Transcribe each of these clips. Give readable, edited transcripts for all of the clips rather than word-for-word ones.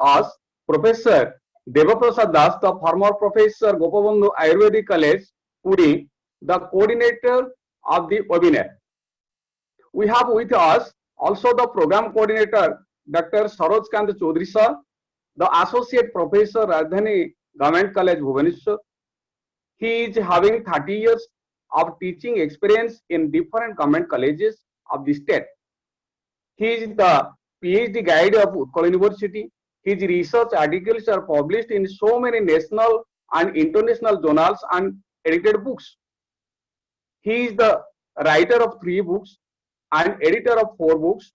us Professor Devaprasad Das, the former Professor Gopabandhu Ayurvedic College, Puri, the coordinator of the webinar. We have with us also the program coordinator, Dr. Saroj Kant Chaudhary sir, the associate professor, Rajdhani Government College, Bhubaneswar. He is having 30 years of teaching experience in different government colleges of the state. He is the PhD guide of Utkal University. His research articles are published in so many national and international journals and edited books. He is the writer of 3 books and editor of 4 books.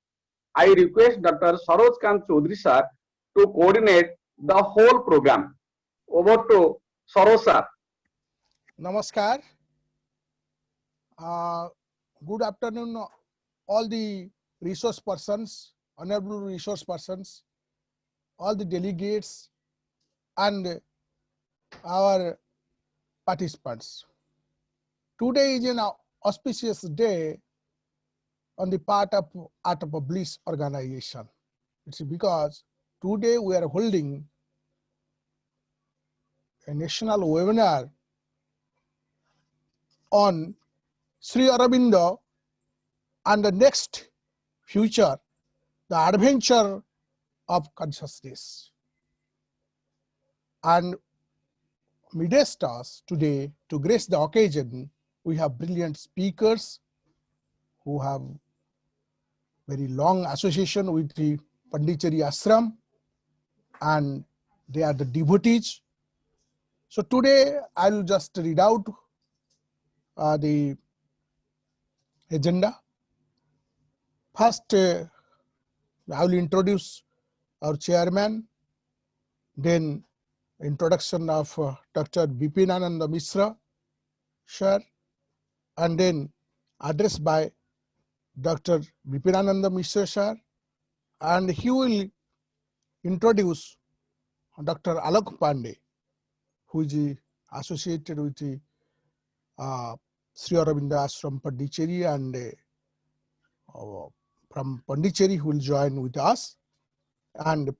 I request Dr. Saroj Kant Chaudhary sir to coordinate the whole program. Over to Saroj sir. Namaskar. Good afternoon, all the resource persons, honorable resource persons, all the delegates and our participants. Today is an auspicious day on the part of Art of Bliss organization. It's because today we are holding a national webinar on Sri Aurobindo and the next future, the adventure of consciousness. And midst us today, to grace the occasion, we have brilliant speakers who have very long association with the Pondicherry Ashram, and they are the devotees. So today I will just read out the agenda. First, I will introduce our chairman, then introduction of Dr. Bipinananda Mishra, sir, and then address by Dr. Bipinananda Mishra, sir, and he will introduce Dr. Alok Pandey, who is associated with the Sri Aurobindo Ashram Pondicherry, and from Pondicherry who will join with us, and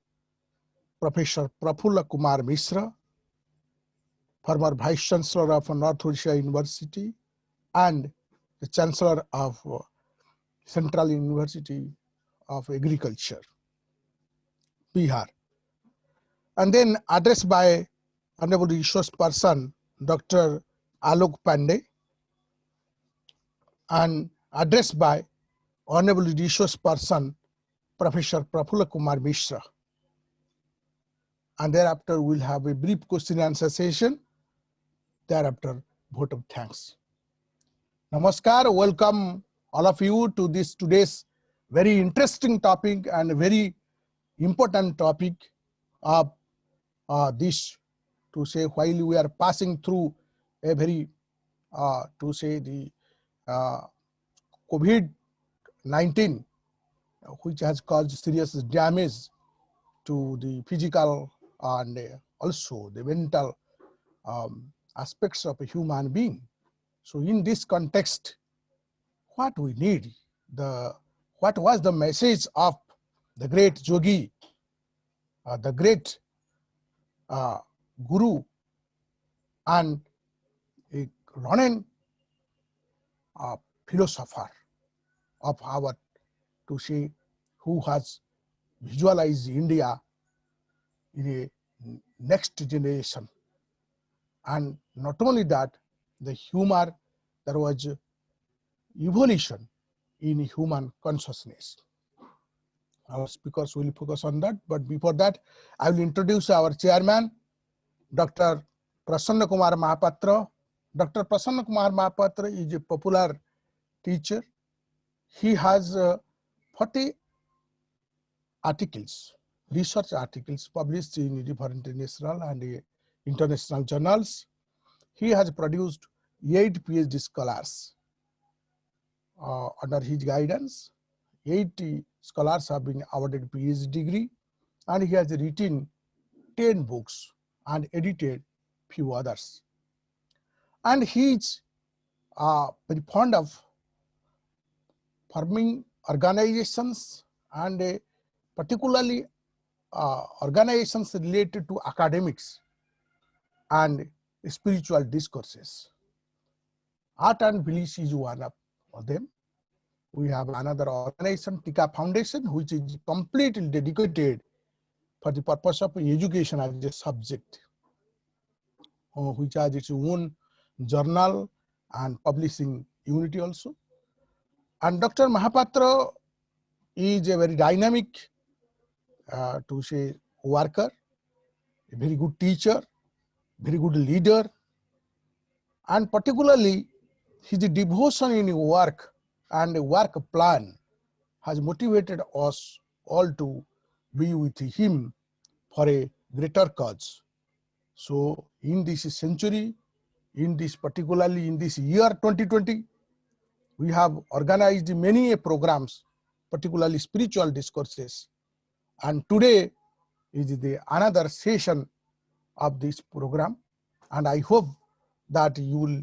Professor Prafulla Kumar Mishra, former Vice Chancellor of North Odisha University and the Chancellor of Central University of Agriculture, Bihar. And then addressed by Honorable Resource Person Dr. Alok Pandey, and addressed by Honorable Resource Person Professor Prafulla Kumar Mishra. And thereafter we'll have a brief question and answer session. Thereafter, vote of thanks. Namaskar, welcome all of you to this today's very interesting topic and very important topic of this, to say, while we are passing through a very, to say, the COVID-19, which has caused serious damage to the physical and also the mental aspects of a human being. So in this context, what we need, what was the message of the great yogi, the great guru, and a renowned philosopher of our, to say, who has visualized India in a next generation. And not only that, the humor, there was evolution in human consciousness. Our speakers will focus on that, but before that, I will introduce our chairman, Dr. Prasanna Kumar Mahapatra. Dr. Prasanna Kumar Mahapatra is a popular teacher. He has 40 articles, research articles published in different national and international journals. He has produced 8 PhD scholars under his guidance. 80 scholars have been awarded PhD degree, and he has written 10 books and edited few others. And he is very fond of forming organizations, and particularly organizations related to academics and spiritual discourses. Art and Beliefs is one of them. We have another organization, Tika Foundation, which is completely dedicated for the purpose of education as a subject, which has its own journal and publishing unit also. And Dr. Mahapatra is a very dynamic, to say, worker, a very good teacher, very good leader, and particularly his devotion in work and work plan has motivated us all to be with him for a greater cause. So in this century, particularly in this year 2020, we have organized many programs, particularly spiritual discourses. And today is the another session of this program. And I hope that you will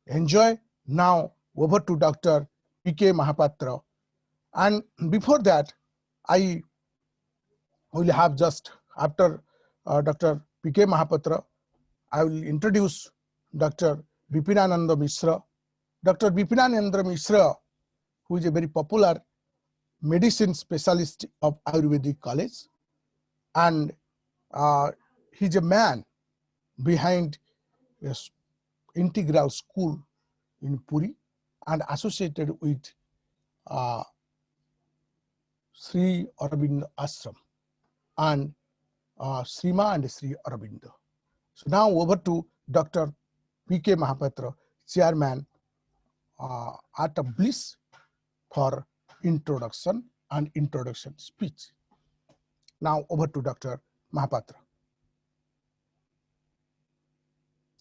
enjoy. Now over to Dr. P.K. Mahapatra. And before that, I will have just after Dr. P.K. Mahapatra, I will introduce Dr. Bipinananda Mishra. Dr. Bipinananda Mishra, who is a very popular medicine specialist of Ayurvedic College, and he's a man behind a integral school in Puri and associated with Sri Aurobindo Ashram and Srima and Sri Aurobindo. So now over to Dr. P.K. Mahapatra, Chairman, Art of Bliss, for introduction and introduction speech. Now over to Dr. Mahapatra.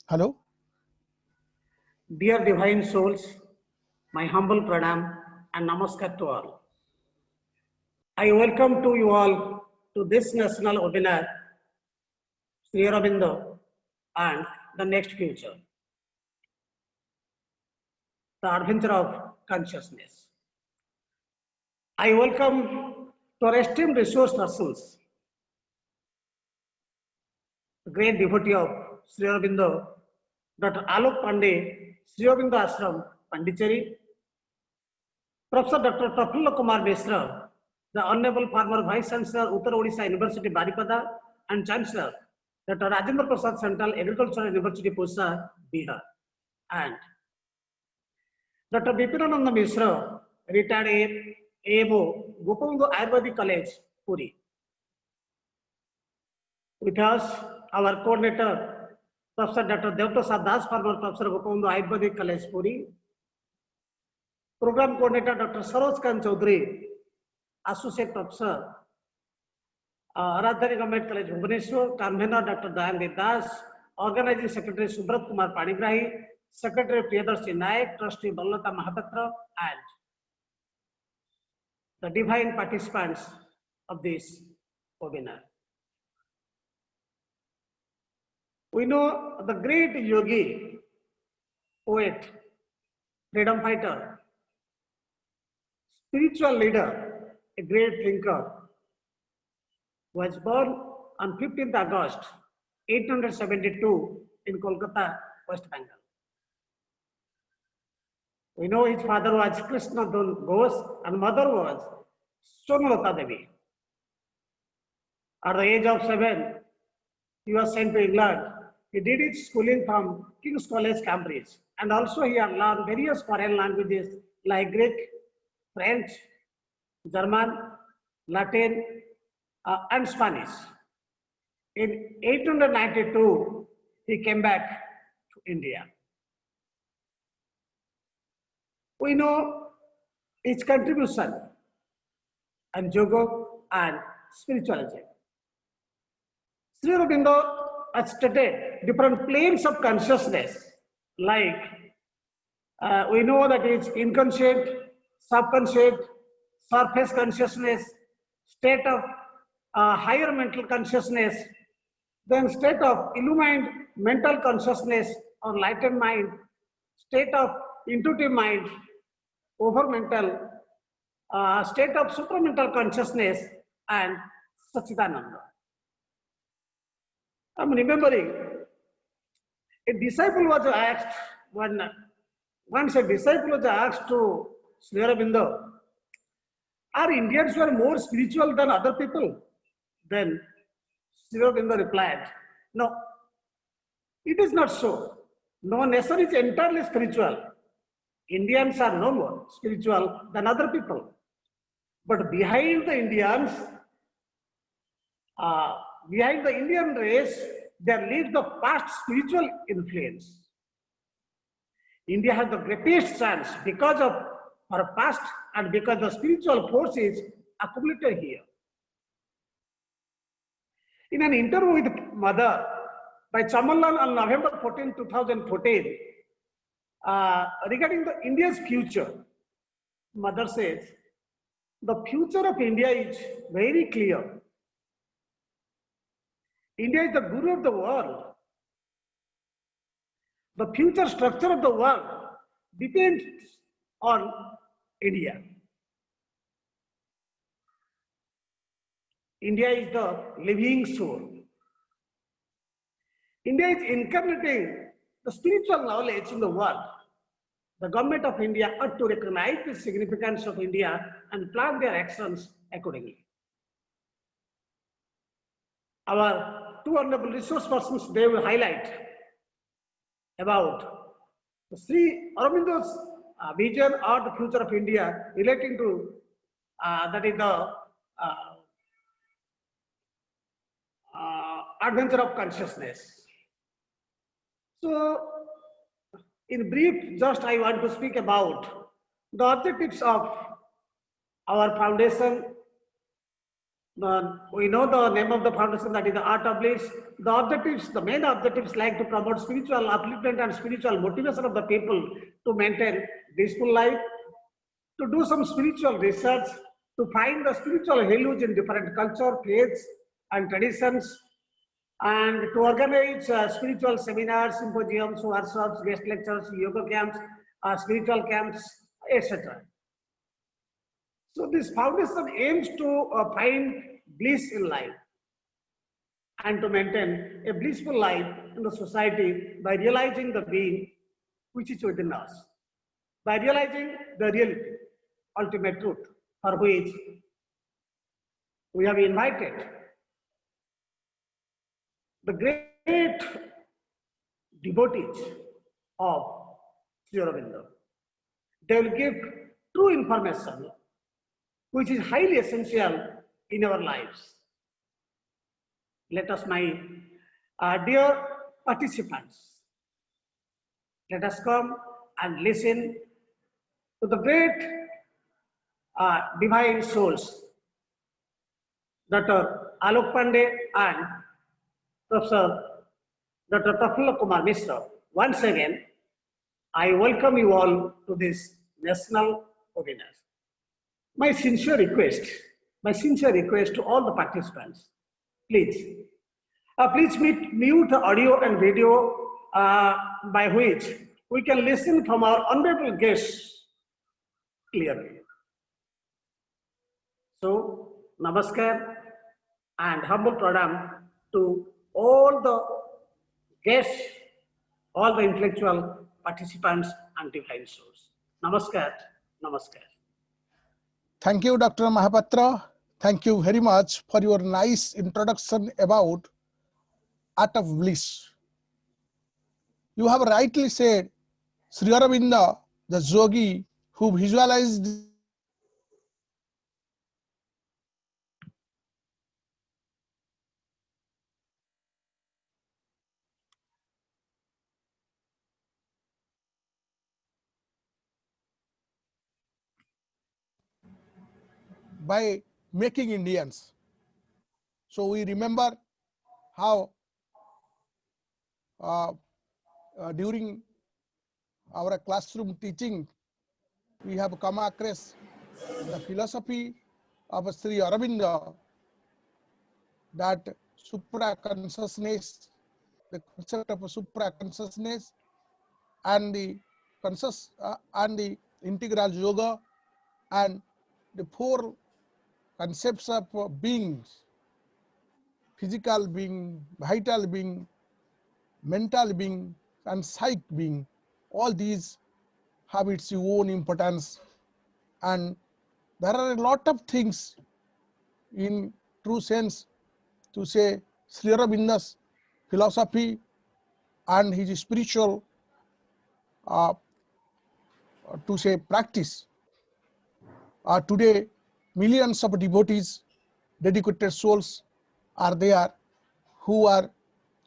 Hello. Dear divine souls, my humble pranam and namaskar to all. I welcome to you all to this national webinar, Sri Aurobindo and the Next Future, the adventure of consciousness. I welcome to our esteemed resource persons, the great devotee of Sri Aurobindo, Dr. Alok Pandey, Sri Aurobindo Ashram, Pondicherry, Professor Dr. Prafulla Kumar Mishra, the Honorable former Vice Chancellor, Uttar Odisha University, Baripada, and Chancellor, Dr. Rajendra Prasad Central Agricultural University, Pusa, Bihar, and Dr. Bipinananda Mishra, retired AMO, Gopabandhu Ayurvedic College, Puri. With us, our coordinator, Professor Dr. Devaprasad Das, former Professor, Gopabandhu Ayurvedic College, Puri. Program Coordinator, Dr. Saroj Khan Chaudhary, Associate Professor, Aradhari Government College, Bhubaneswar. Convener, Dr. Dayandev Das. Organizing Secretary, Subrat Kumar Panigrahi. Secretary, Priyadarshi Naik. Trustee, Ballata Mahapatra. And the divine participants of this webinar. We know the great yogi, poet, freedom fighter, spiritual leader, a great thinker, was born on 15th August 1872 in Kolkata, West Bengal. We know his father was Krishna Ghosh and mother was Sonalata Devi. At the age of 7, he was sent to England. He did his schooling from King's College, Cambridge, and also he had learned various foreign languages like Greek, French, German, Latin, and Spanish. In 1892, he came back to India. We know its contribution and yoga and spirituality. Sri Aurobindo has stated different planes of consciousness, like we know that it's inconscient, subconscious, surface consciousness, state of higher mental consciousness, then state of illumined mental consciousness or lightened mind, state of intuitive mind, over mental, state of supramental consciousness, and Satchidananda. I'm remembering a disciple was asked once a disciple was asked to Sri Aurobindo, are Indians were more spiritual than other people? Then Sri Aurobindo replied, no, it is not so. No nation is entirely spiritual. Indians are no more spiritual than other people. But behind the Indians, behind the Indian race, there lives the past spiritual influence. India has the greatest chance because of her past and because the spiritual forces accumulated here. In an interview with Mother by Chamalal on November 14, 2014, regarding the India's future, Mother says, the future of India is very clear. India is the guru of the world. The future structure of the world depends on India. India is the living soul. India is incarnating the spiritual knowledge in the world. The government of India ought to recognize the significance of India and plan their actions accordingly. Our two honorable resource persons, they will highlight about Sri Aurobindo's vision or the future of India relating to that is the adventure of consciousness. So, in brief, just I want to speak about the objectives of our foundation. We know the name of the foundation, that is the Art of Bliss. The objectives, the main objectives, like to promote spiritual upliftment and spiritual motivation of the people to maintain peaceful life, to do some spiritual research, to find the spiritual values in different culture, faiths and traditions, and to organize spiritual seminars, symposiums, workshops, guest lectures, yoga camps, spiritual camps, etc. So this foundation aims to find bliss in life and to maintain a blissful life in the society by realizing the being which is within us, by realizing the reality, ultimate truth, for which we have invited the great devotees of Sri Aurobindo. They will give true information which is highly essential in our lives. Let us, my dear participants, let us come and listen to the great divine souls, Dr. Alok Pandey and Professor Dr. Prafulla Kumar Mishra. Once again, I welcome you all to this national webinar. My sincere request to all the participants, please mute audio and video by which we can listen from our honorable guests clearly. So, namaskar and humble pranam to all the guests, all the intellectual participants and divine souls. Namaskar, namaskar. Thank you, Dr. Mahapatra. Thank you very much for your nice introduction about Art of Bliss. You have rightly said, Sri Aurobindo, the yogi who visualized by making Indians. So we remember how during our classroom teaching, we have come across the philosophy of Sri Aurobindo, that supra consciousness, the concept of supra consciousness, and the and the integral yoga, and the four concepts of beings, physical being, vital being, mental being, and psych being. All these have its own importance, and there are a lot of things in true sense to say Sri Aurobindo's philosophy and his spiritual to say practice. Today, millions of devotees, dedicated souls are there who are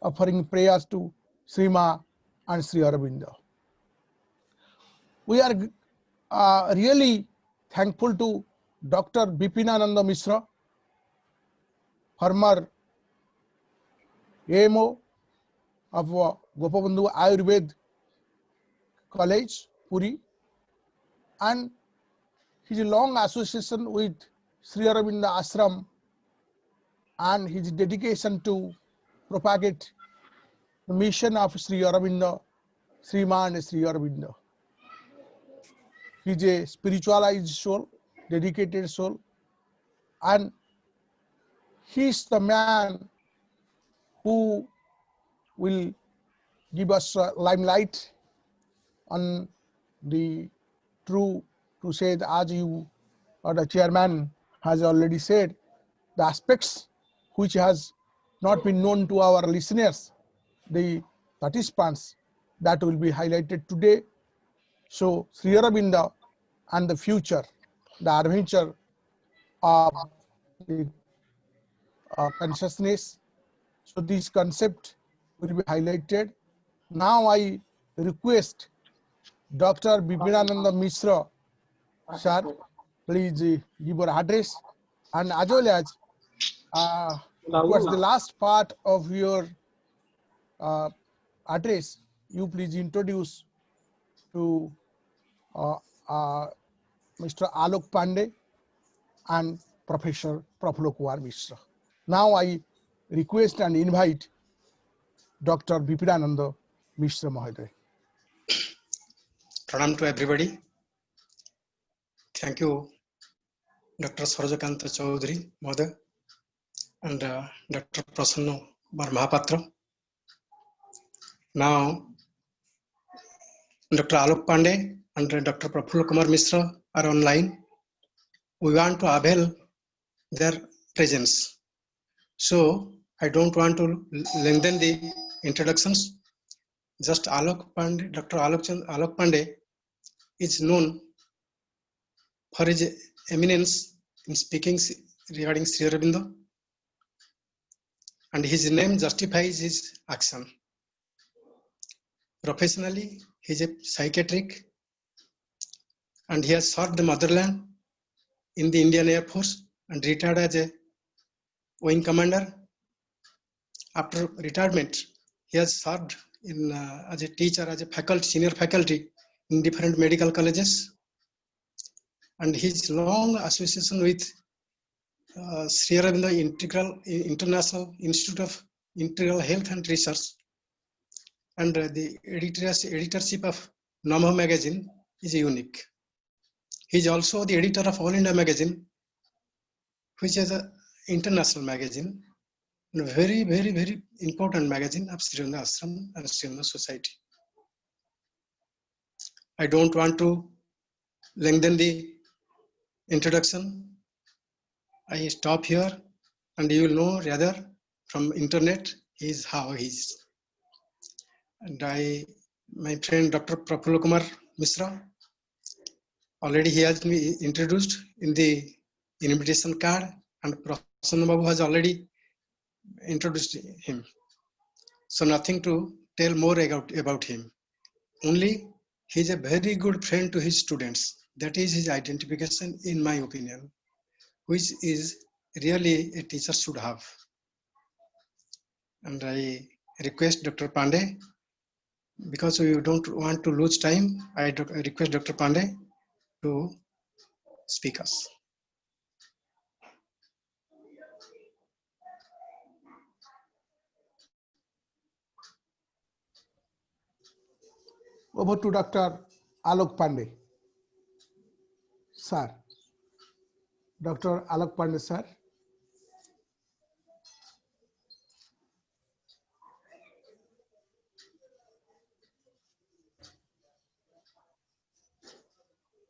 offering prayers to Srima and Sri Aurobindo. We are really thankful to Dr. Bipinananda Mishra, former AMO of Gopabandhu Ayurved College, Puri, and his long association with Sri Aurobindo Ashram and his dedication to propagate the mission of Sri Aurobindo, Sriman and Sri Aurobindo. He is a spiritualized soul, dedicated soul, and he is the man who will give us limelight on the true, to say that as you or the chairman has already said, the aspects which has not been known to our listeners, the participants, that will be highlighted today. So Sri Aurobindo and the future, the adventure of the consciousness. So this concept will be highlighted. Now I request Dr. Bipinananda Mishra, sir, please give your address, and as well as towards the last part of your address, you please introduce to Mr. Alok Pandey and Professor Prafulla Kumar Mishra. Now I request and invite Dr. Bipinananda Mishra Mahoday. Pranam to everybody. Thank you, Dr. Sarajakanta Chaudhary, Mother, and Dr. Prasanna Mahapatra. Now, Dr. Alok Pandey and Dr. Prafulla Kumar Mishra are online. We want to avail their presence. So, I don't want to lengthen the introductions. Just Alok Pandey, Dr. Alok Pandey is known for his eminence in speaking regarding Sri Aurobindo, and his name justifies his action. Professionally, he is a psychiatric, and he has served the motherland in the Indian Air Force and retired as a wing commander. After retirement, he has served in as a teacher, as a faculty, senior faculty in different medical colleges, and his long association with Sri Aurobindo International Institute of Integral Health and Research and the editorship of Namo magazine is unique. He is also the editor of All India magazine, which is an international magazine, and a very, very, very important magazine of Sri Aurobindo Ashram and Sri Aurobindo Society. I don't want to lengthen the introduction. I stop here, and you will know rather from internet is how he is. And my friend Dr. Prafulla Kumar Mishra, already he has been introduced in the invitation card, and Prasanna Babu has already introduced him. So nothing to tell more about him. Only he is a very good friend to his students. That is his identification, in my opinion, which is really a teacher should have. And I request Dr. Pandey, because we don't want to lose time, I request Dr. Pandey to speak us. Over to Dr. Alok Pandey. Sir. Dr. Alok Pandey, sir.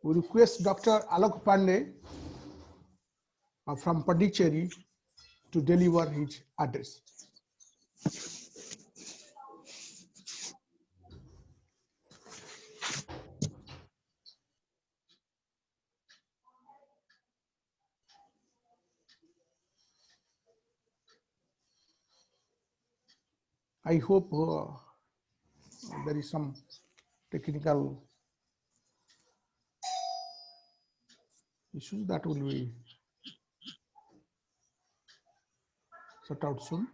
We request Dr. Alok Pandey from Pondicherry to deliver his address. I hope there is some technical issues that will be sort out soon.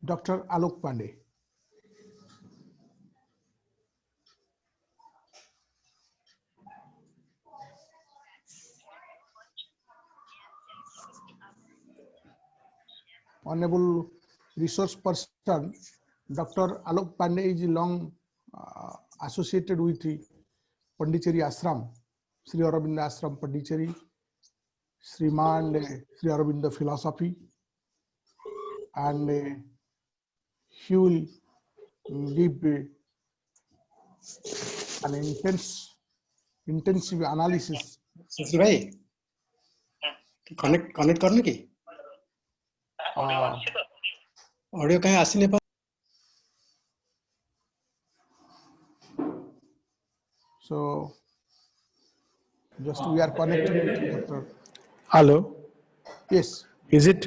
Dr. Alok Pandey. Honorable resource person, Dr. Alok Pandey is long associated with the Pondicherry Ashram, Sri Aurobindo Ashram Pondicherry, Sriman Sri Aurobindo Philosophy, and he will give an intensive analysis. सुशील भाई connect करने की audio कहीं आसी नहीं पा So just we are connecting with Dr. Hello. Yes.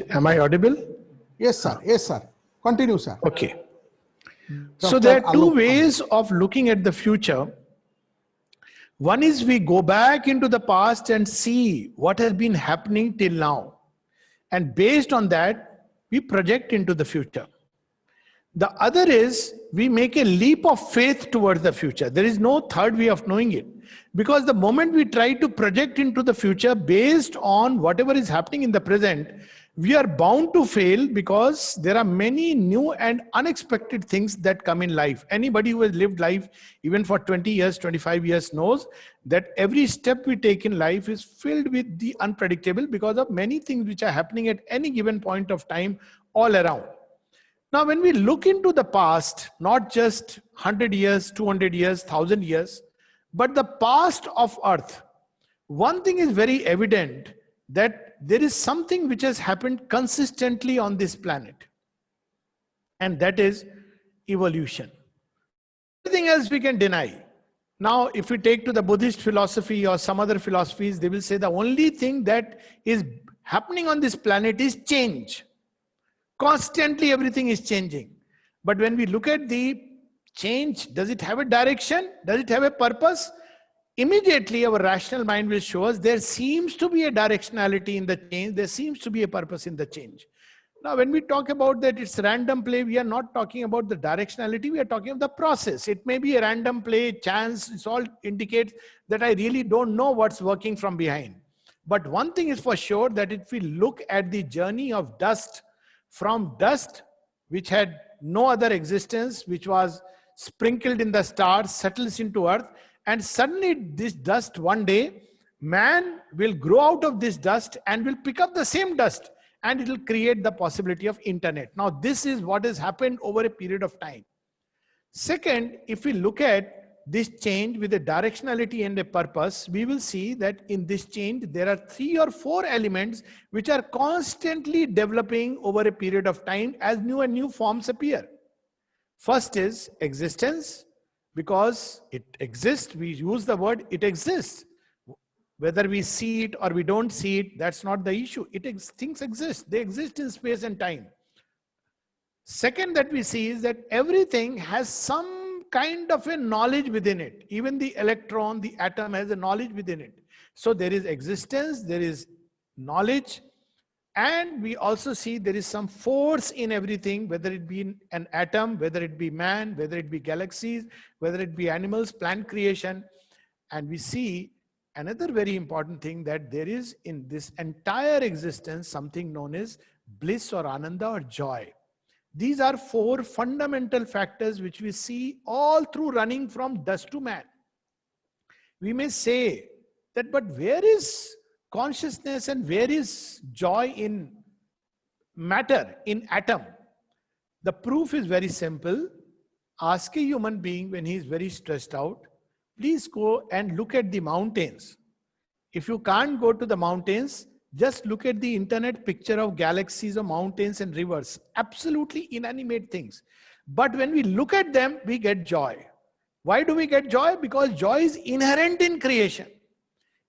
Am I audible? Yes, sir. Yes, sir. Continue, sir. Okay. So Dr. there are two Alok ways of looking at the future. One is we go back into the past and see what has been happening till now. And based on that, we project into the future. The other is we make a leap of faith towards the future. There is no third way of knowing it. Because the moment we try to project into the future based on whatever is happening in the present, we are bound to fail because there are many new and unexpected things that come in life. Anybody who has lived life even for 20 years, 25 years knows that every step we take in life is filled with the unpredictable because of many things which are happening at any given point of time all around. Now, when we look into the past, not just 100 years, 200 years, 1000 years, but the past of Earth, one thing is very evident, that there is something which has happened consistently on this planet. And that is evolution. Everything else we can deny. Now, if we take to the Buddhist philosophy or some other philosophies, they will say the only thing that is happening on this planet is change. Constantly everything is changing. But when we look at the change, does it have a direction? Does it have a purpose? Immediately our rational mind will show us there seems to be a directionality in the change. There seems to be a purpose in the change. Now, when we talk about that it's random play, we are not talking about the directionality. We are talking of the process. It may be a random play, chance. It all indicates that I really don't know what's working from behind. But one thing is for sure, that if we look at the journey of dust, from dust which had no other existence, which was sprinkled in the stars, settles into earth, and suddenly this dust, one day man will grow out of this dust and will pick up the same dust, and it will create the possibility of internet. Now this is what has happened over a period of time. Second, if we look at this change with a directionality and a purpose, we will see that in this change there are 3 or 4 elements which are constantly developing over a period of time as new and new forms appear. First is existence. Because it exists, we use the word it exists. Whether we see it or we don't see it, that's not the issue. Things exist. They exist in space and time. Second that we see is that everything has some kind of a knowledge within it. Even the electron, the atom has a knowledge within it. So there is existence, there is knowledge, and we also see there is some force in everything, whether it be an atom, whether it be man, whether it be galaxies, whether it be animals, plant creation. And we see another very important thing, that there is in this entire existence something known as bliss or ananda or joy. These are 4 fundamental factors which we see all through running from dust to man. We may say that, but where is consciousness and where is joy in matter, in atom? The proof is very simple. Ask a human being when he is very stressed out, please go and look at the mountains. If you can't go to the mountains, just look at the internet picture of galaxies of mountains and rivers. Absolutely inanimate things. But when we look at them, we get joy. Why do we get joy? Because joy is inherent in creation.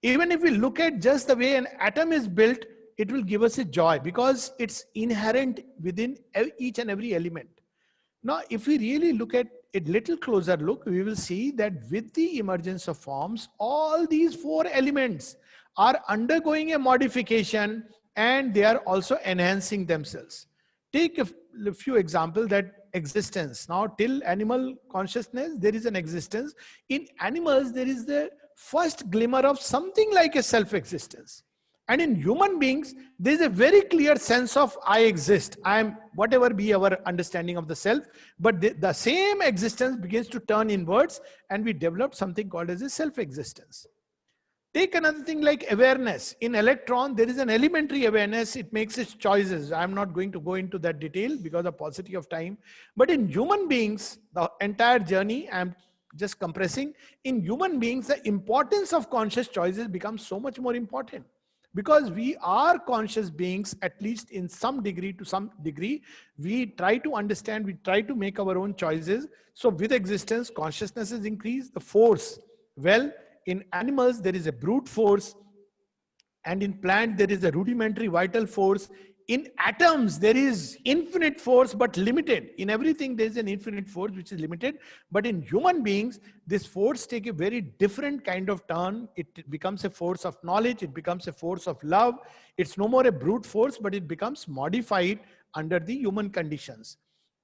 Even if we look at just the way an atom is built, it will give us a joy because it's inherent within each and every element. Now, if we really look at a little closer look, we will see that with the emergence of forms, all these four elements are undergoing a modification and they are also enhancing themselves. Take a few examples that existence. Now, till animal consciousness, there is an existence. In animals, there is the first glimmer of something like a self-existence. And in human beings, there is a very clear sense of I exist. I am, whatever be our understanding of the self, but the same existence begins to turn inwards and we develop something called as a self-existence. Take another thing like awareness. In electron, there is an elementary awareness. It makes its choices. I'm not going to go into that detail because of paucity of time. But in human beings, the entire journey, I'm just compressing. In human beings, the importance of conscious choices becomes so much more important. Because we are conscious beings, at least in some degree, to some degree, we try to understand, we try to make our own choices. So with existence, consciousness is increased, the force. Well, in animals, there is a brute force, and in plant, there is a rudimentary vital force. In atoms, there is infinite force, but limited. In everything, there is an infinite force, which is limited. But in human beings, this force takes a very different kind of turn. It becomes a force of knowledge. It becomes a force of love. It's no more a brute force, but it becomes modified under the human conditions.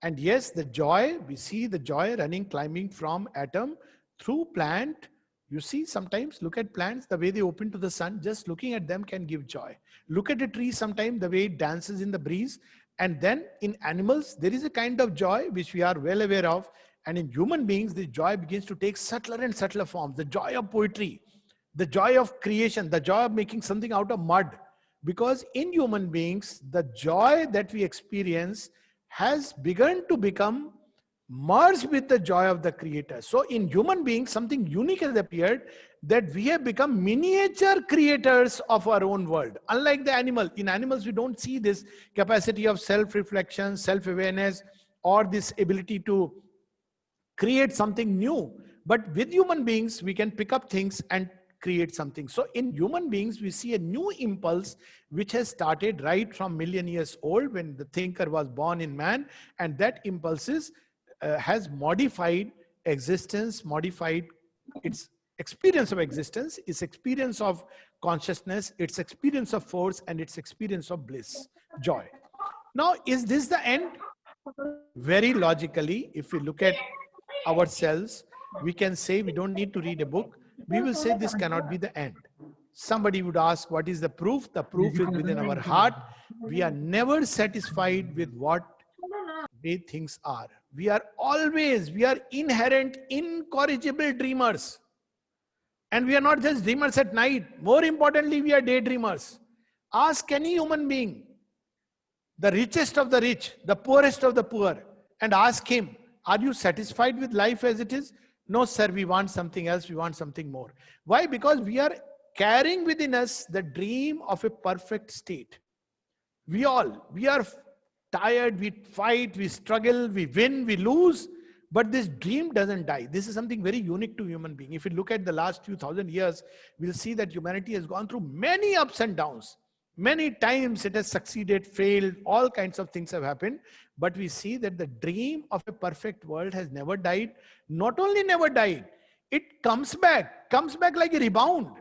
And yes, the joy, we see the joy running, climbing from atom through plant. You see, sometimes look at plants, the way they open to the sun, just looking at them can give joy. Look at a tree sometimes, the way it dances in the breeze. And then in animals, there is a kind of joy which we are well aware of. And in human beings, the joy begins to take subtler and subtler forms. The joy of poetry, the joy of creation, the joy of making something out of mud. Because in human beings, the joy that we experience has begun to become merged with the joy of the creator. So in human beings, something unique has appeared, that we have become miniature creators of our own world. Unlike the animal, in animals, we don't see this capacity of self-reflection, self-awareness, or this ability to create something new. But with human beings, we can pick up things and create something. So in human beings, we see a new impulse which has started right from million years old when the thinker was born in man, and that impulse has modified existence, modified its experience of existence, its experience of consciousness, its experience of force, and its experience of bliss, joy. Now, is this the end? Very logically, if we look at ourselves, we can say we don't need to read a book. We will say this cannot be the end. Somebody would ask, what is the proof? The proof is within our heart. We are never satisfied with what way things are. We are inherent, incorrigible dreamers. And we are not just dreamers at night. More importantly, we are daydreamers. Ask any human being, the richest of the rich, the poorest of the poor, and ask him, are you satisfied with life as it is? No, sir, we want something else. We want something more. Why? Because we are carrying within us the dream of a perfect state. We are tired, we fight, we struggle, we win, we lose, but this dream doesn't die. This is something very unique to human being. If you look at the last few thousand years, we'll see that humanity has gone through many ups and downs. Many times it has succeeded, failed, all kinds of things have happened, but we see that the dream of a perfect world has never died. Not only never died, it comes back like a rebound.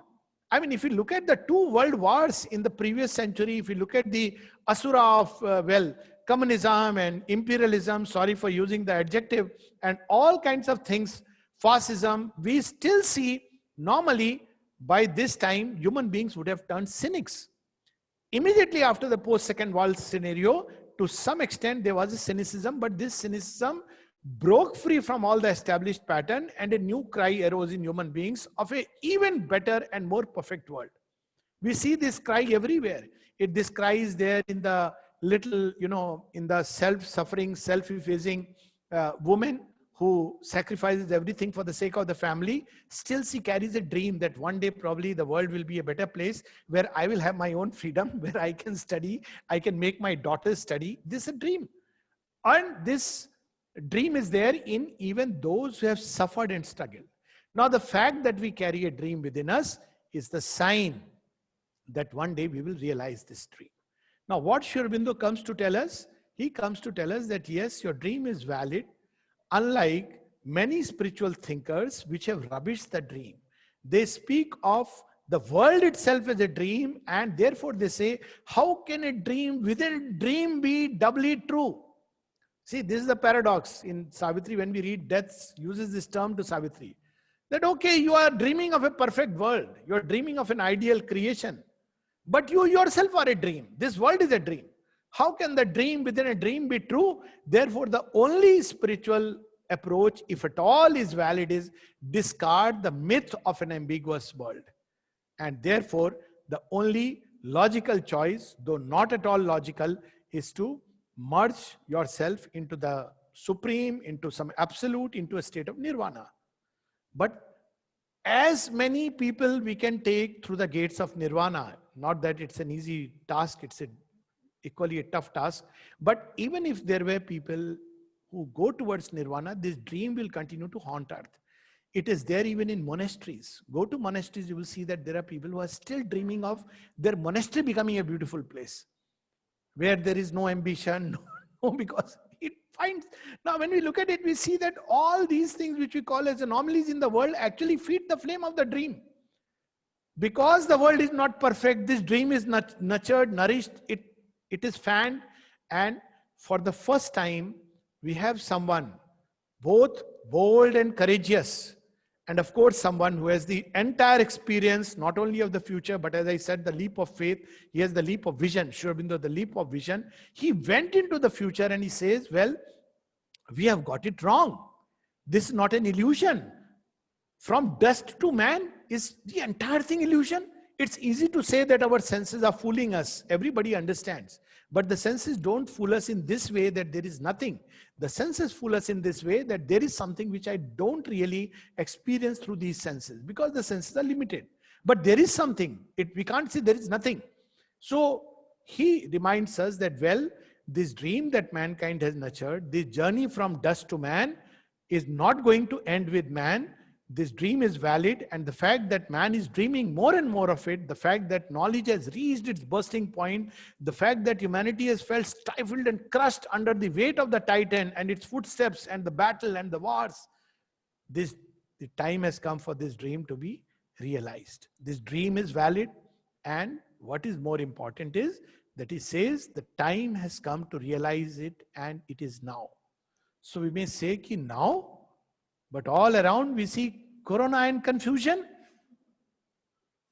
I mean, if you look at the two world wars in the previous century, if you look at the asura of, communism and imperialism, sorry for using the adjective, and all kinds of things, fascism, we still see normally by this time, human beings would have turned cynics. Immediately after the post-Second World scenario, to some extent, there was a cynicism, but this cynicism broke free from all the established pattern and a new cry arose in human beings of an even better and more perfect world. We see this cry everywhere. This cry is there in the little, in the self-suffering, self-effacing woman who sacrifices everything for the sake of the family. Still she carries a dream that one day probably the world will be a better place where I will have my own freedom, where I can study, I can make my daughters study. This is a dream. And this dream is there in even those who have suffered and struggled. Now the fact that we carry a dream within us is the sign that one day we will realize this dream. Now what Sri Aurobindo comes to tell us, he comes to tell us that yes, your dream is valid, unlike many spiritual thinkers which have rubbished the dream. They speak of the world itself as a dream, and therefore they say, how can a dream within a dream be doubly true? See, this is the paradox in Savitri. When we read, Death uses this term to Savitri. That okay, you are dreaming of a perfect world. You are dreaming of an ideal creation. But you yourself are a dream. This world is a dream. How can the dream within a dream be true? Therefore, the only spiritual approach, if at all is valid, is discard the myth of an ambiguous world. And therefore, the only logical choice, though not at all logical, is to merge yourself into the supreme, into some absolute, into a state of nirvana. But as many people we can take through the gates of nirvana, not that it's an easy task, it's equally a tough task, but even if there were people who go towards nirvana, this dream will continue to haunt earth. It is there even in monasteries. Go to monasteries, you will see that there are people who are still dreaming of their monastery becoming a beautiful place, where there is no ambition, no, because it finds. Now when we look at it, we see that all these things which we call as anomalies in the world actually feed the flame of the dream. Because the world is not perfect, this dream is not nurtured, nourished, it is fanned, and for the first time, we have someone both bold and courageous, and of course someone who has the entire experience, not only of the future, but as I said, the leap of faith. He has the leap of vision. Sri Aurobindo, the leap of vision. He went into the future and he says, well, we have got it wrong. This is not an illusion. From dust to man, is the entire thing illusion? It's easy to say that our senses are fooling us. Everybody understands. But the senses don't fool us in this way that there is nothing. The senses fool us in this way that there is something which I don't really experience through these senses, because the senses are limited. But there is something. We can't say there is nothing. So he reminds us that, well, this dream that mankind has nurtured, this journey from dust to man, is not going to end with man. This dream is valid, and the fact that man is dreaming more and more of it, the fact that knowledge has reached its bursting point, the fact that humanity has felt stifled and crushed under the weight of the Titan and its footsteps and the battle and the wars, the time has come for this dream to be realized. This dream is valid, and what is more important is that he says the time has come to realize it, and it is now. So we may say ki now, but all around we see corona and confusion.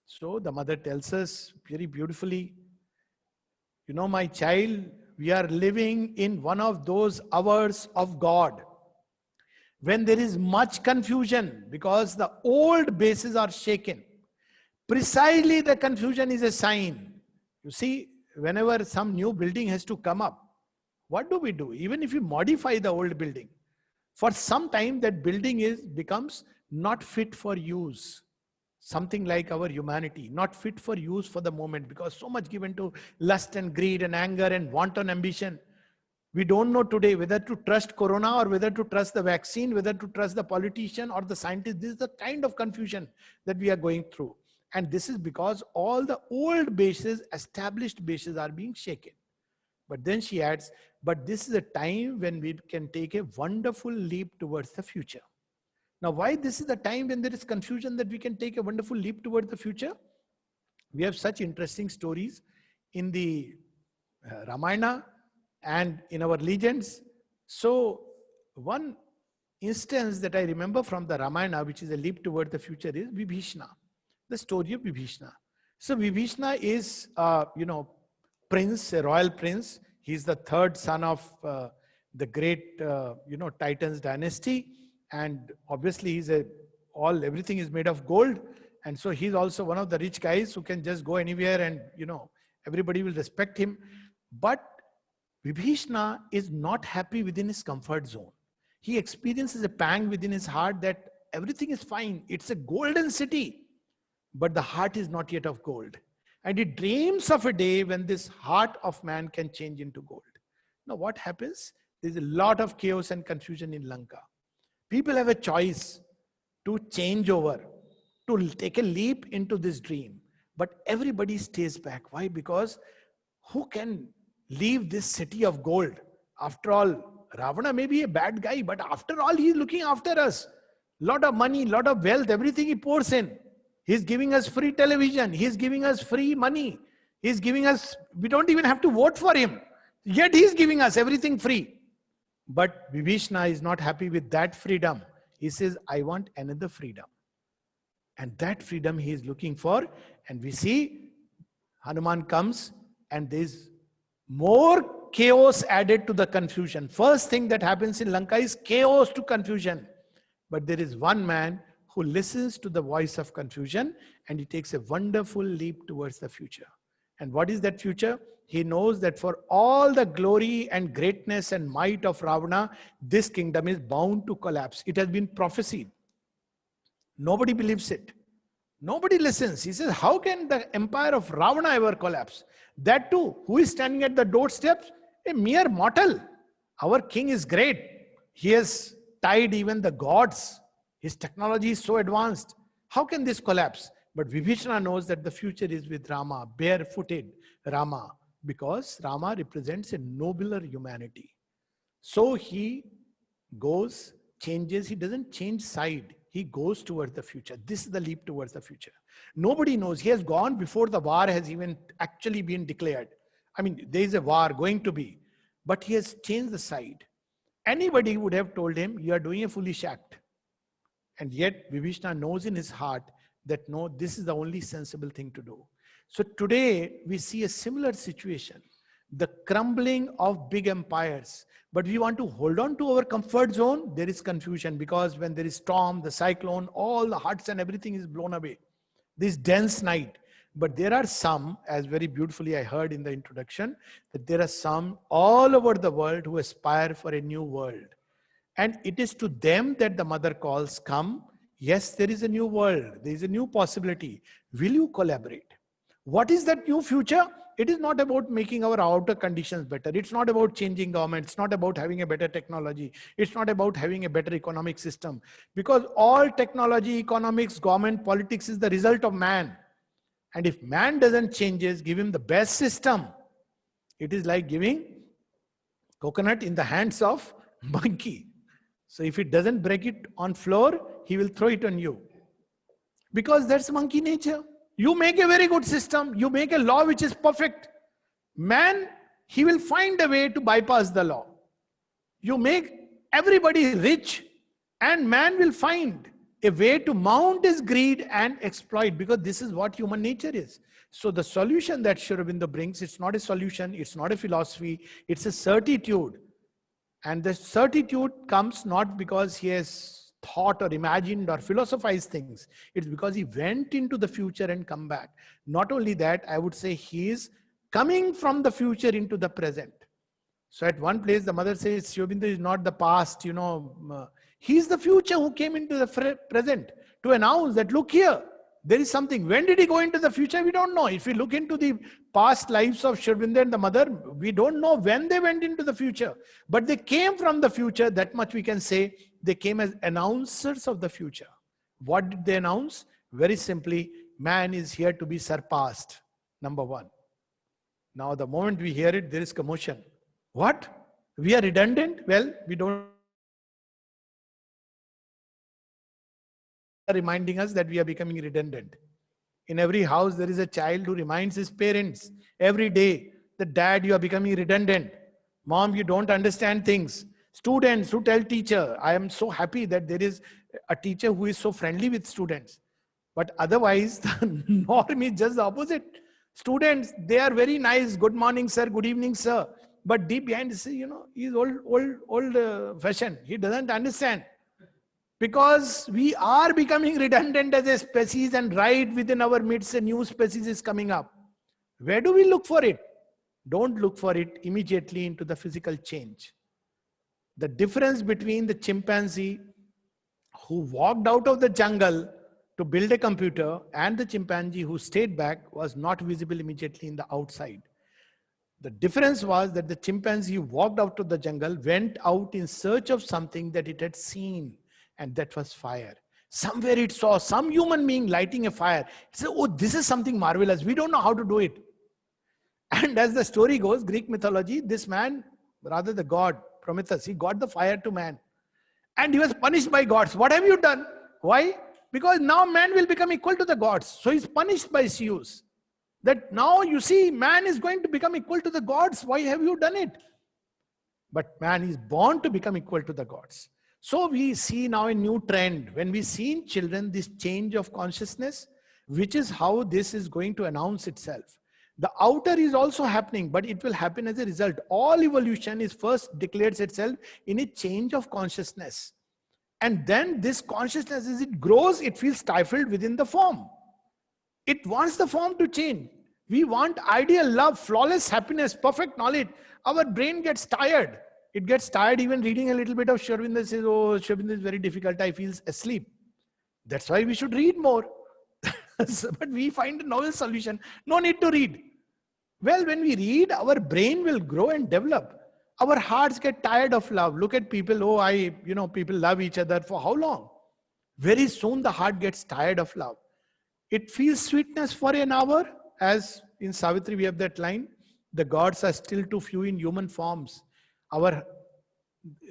So the mother tells us very beautifully, you know, my child, we are living in one of those hours of God when there is much confusion because the old bases are shaken. Precisely the confusion is a sign. You see, whenever some new building has to come up, what do? Even if you modify the old building, for some time that building becomes not fit for use. Something like our humanity, not fit for use for the moment, because so much given to lust and greed and anger and wanton ambition. We don't know today whether to trust corona or whether to trust the vaccine, whether to trust the politician or the scientist. This is the kind of confusion that we are going through. And this is because all the old bases, established bases, are being shaken. But then she adds, but this is a time when we can take a wonderful leap towards the future. Now, why this is the time when there is confusion that we can take a wonderful leap towards the future? We have such interesting stories in the Ramayana and in our legends. So one instance that I remember from the Ramayana, which is a leap towards the future, is Vibhishna, the story of Vibhishna. So Vibhishna is, prince, a royal prince. He's the third son of the great, Titans dynasty. And obviously everything is made of gold. And so he's also one of the rich guys who can just go anywhere and, everybody will respect him. But Vibhishna is not happy within his comfort zone. He experiences a pang within his heart that everything is fine. It's a golden city, but the heart is not yet of gold. And he dreams of a day when this heart of man can change into gold. Now what happens? There's a lot of chaos and confusion in Lanka. People have a choice to change over, to take a leap into this dream. But everybody stays back. Why? Because who can leave this city of gold? After all, Ravana may be a bad guy, but after all, he's looking after us. Lot of money, lot of wealth, everything he pours in. He's giving us free television. He's giving us free money. He's giving us, we don't even have to vote for him. Yet he's giving us everything free. But Vibhishna is not happy with that freedom. He says, I want another freedom. And that freedom he is looking for. And we see Hanuman comes and there's more chaos added to the confusion. First thing that happens in Lanka is chaos to confusion. But there is one man who listens to the voice of confusion and he takes a wonderful leap towards the future. And what is that future? He knows that for all the glory and greatness and might of Ravana, this kingdom is bound to collapse. It has been prophesied. Nobody believes it. Nobody listens. He says, how can the empire of Ravana ever collapse? That too, who is standing at the doorsteps? A mere mortal. Our king is great. He has tied even the gods. His technology is so advanced. How can this collapse? But Vibhishana knows that the future is with Rama, barefooted Rama, because Rama represents a nobler humanity. So he goes, changes, he doesn't change side. He goes towards the future. This is the leap towards the future. Nobody knows. He has gone before the war has even actually been declared. I mean, there is a war going to be, but he has changed the side. Anybody would have told him, you are doing a foolish act. And yet Vibhishana knows in his heart that no, this is the only sensible thing to do. So today we see a similar situation, the crumbling of big empires. But we want to hold on to our comfort zone. There is confusion because when there is storm, the cyclone, all the huts and everything is blown away. This dense night. But there are some, as very beautifully I heard in the introduction, that there are some all over the world who aspire for a new world. And it is to them that the mother calls, come. Yes, there is a new world. There is a new possibility. Will you collaborate? What is that new future? It is not about making our outer conditions better. It's not about changing government. It's not about having a better technology. It's not about having a better economic system. Because all technology, economics, government, politics is the result of man. And if man doesn't changes, give him the best system. It is like giving coconut in the hands of monkey. So if it doesn't break it on floor, he will throw it on you. Because that's monkey nature. You make a very good system. You make a law which is perfect. Man, he will find a way to bypass the law. You make everybody rich and man will find a way to mount his greed and exploit, because this is what human nature is. So the solution that Sri Aurobindo brings, it's not a solution, it's not a philosophy, it's a certitude. And the certitude comes not because he has thought or imagined or philosophized things. It's because he went into the future and come back. Not only that, I would say he is coming from the future into the present. So at one place, the mother says, Sri Aurobindo is not the past, he's the future who came into the present to announce that, look here, there is something. When did he go into the future? We don't know. If we look into the past lives of Sri Aurobindo and the mother, we don't know when they went into the future. But they came from the future, that much we can say. They came as announcers of the future. What did they announce? Very simply, man is here to be surpassed. Number one. Now, the moment we hear it, there is commotion. What? We are redundant? Well, we don't. Reminding us that we are becoming redundant. In every house, there is a child who reminds his parents every day that, Dad, you are becoming redundant. Mom, you don't understand things. Students who tell teacher, I am so happy that there is a teacher who is so friendly with students. But otherwise, the norm is just the opposite. Students, they are very nice. Good morning, sir. Good evening, sir. But deep behind, he's old fashioned. He doesn't understand. Because we are becoming redundant as a species, and right within our midst, a new species is coming up. Where do we look for it? Don't look for it immediately into the physical change. The difference between the chimpanzee who walked out of the jungle to build a computer and the chimpanzee who stayed back was not visible immediately in the outside. The difference was that the chimpanzee who walked out of the jungle went out in search of something that it had seen, and that was fire. Somewhere it saw some human being lighting a fire. It said, oh, this is something marvelous. We don't know how to do it. And as the story goes, Greek mythology, this man, rather the god Prometheus, he got the fire to man. And he was punished by gods. What have you done? Why? Because now man will become equal to the gods. So he's punished by Zeus. That now you see, man is going to become equal to the gods. Why have you done it? But man is born to become equal to the gods. So we see now a new trend. When we see in children this change of consciousness, which is how this is going to announce itself. The outer is also happening, but it will happen as a result. All evolution is first declares itself in a change of consciousness. And then this consciousness, as it grows, it feels stifled within the form. It wants the form to change. We want ideal love, flawless happiness, perfect knowledge. Our brain gets tired. It gets tired even reading a little bit of Sri Aurobindo. Says, oh, Sri Aurobindo is very difficult. I feel asleep. That's why we should read more. But we find a novel solution. No need to read. Well, when we read, our brain will grow and develop. Our hearts get tired of love. Look at people. Oh, people love each other for how long? Very soon the heart gets tired of love. It feels sweetness for an hour. As in Savitri, we have that line, the gods are still too few in human forms. Our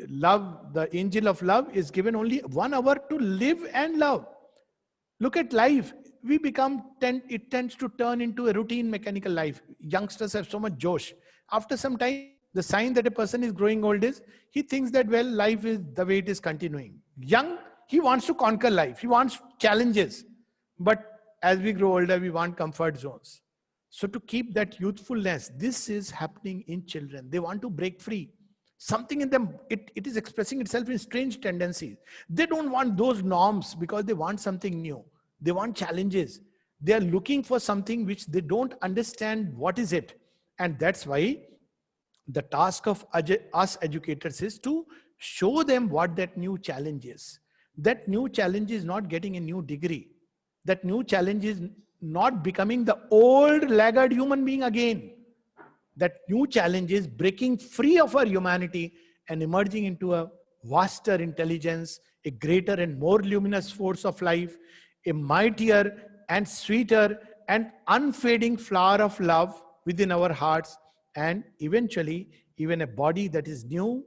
love, the angel of love is given only 1 hour to live and love. Look at life. It tends to turn into a routine mechanical life. Youngsters have so much josh. After some time, the sign that a person is growing old is, he thinks that, well, life is the way it is continuing. Young, he wants to conquer life. He wants challenges. But as we grow older, we want comfort zones. So to keep that youthfulness, this is happening in children. They want to break free. Something in them, it is expressing itself in strange tendencies. They don't want those norms because they want something new. They want challenges. They are looking for something which they don't understand what is it. And that's why the task of us educators is to show them what that new challenge is. That new challenge is not getting a new degree. That new challenge is not becoming the old laggard human being again. That new challenge is breaking free of our humanity and emerging into a vaster intelligence, a greater and more luminous force of life, a mightier and sweeter and unfading flower of love within our hearts, and eventually even a body that is new,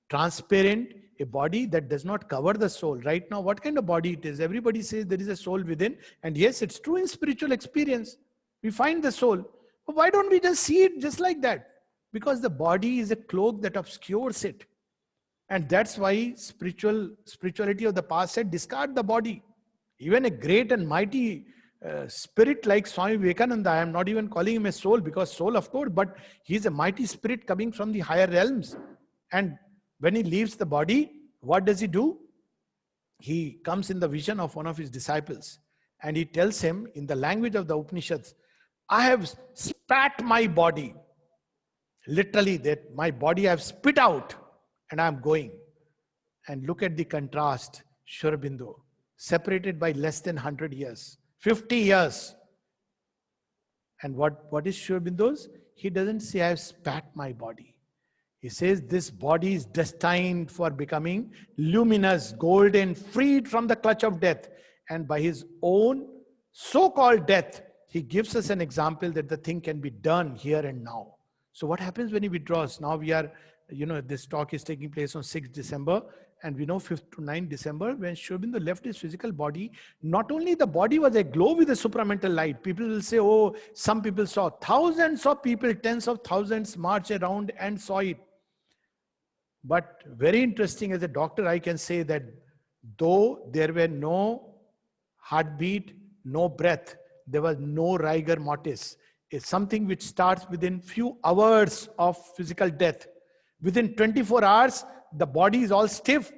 transparent, a body that does not cover the soul. Right now, what kind of body it is? Everybody says there is a soul within, and yes, it's true in spiritual experience. We find the soul. But why don't we just see it just like that? Because the body is a cloak that obscures it. And that's why spirituality of the past said, discard the body. Even a great and mighty spirit like Swami Vivekananda, I am not even calling him a soul, because soul, of course, but he's a mighty spirit coming from the higher realms. And when he leaves the body, what does he do? He comes in the vision of one of his disciples, and he tells him in the language of the Upanishads, I have spat my body. Literally, that my body I have spit out and I am going. And look at the contrast, Sri Aurobindo, separated by less than 100 years, 50 years. And what is Sri Aurobindo's? He doesn't say I have spat my body. He says this body is destined for becoming luminous, golden, freed from the clutch of death. And by his own so-called death, he gives us an example that the thing can be done here and now. So what happens when he withdraws? Now we are, this talk is taking place on 6th December. And we know 5th to 9th December, when Sri Aurobindo left his physical body, not only the body was aglow with a supramental light. People will say, oh, some people saw. Thousands of people, tens of thousands march around and saw it. But very interesting, as a doctor, I can say that though there were no heartbeat, no breath, there was no rigor mortis. It's something which starts within few hours of physical death. Within 24 hours, the body is all stiff.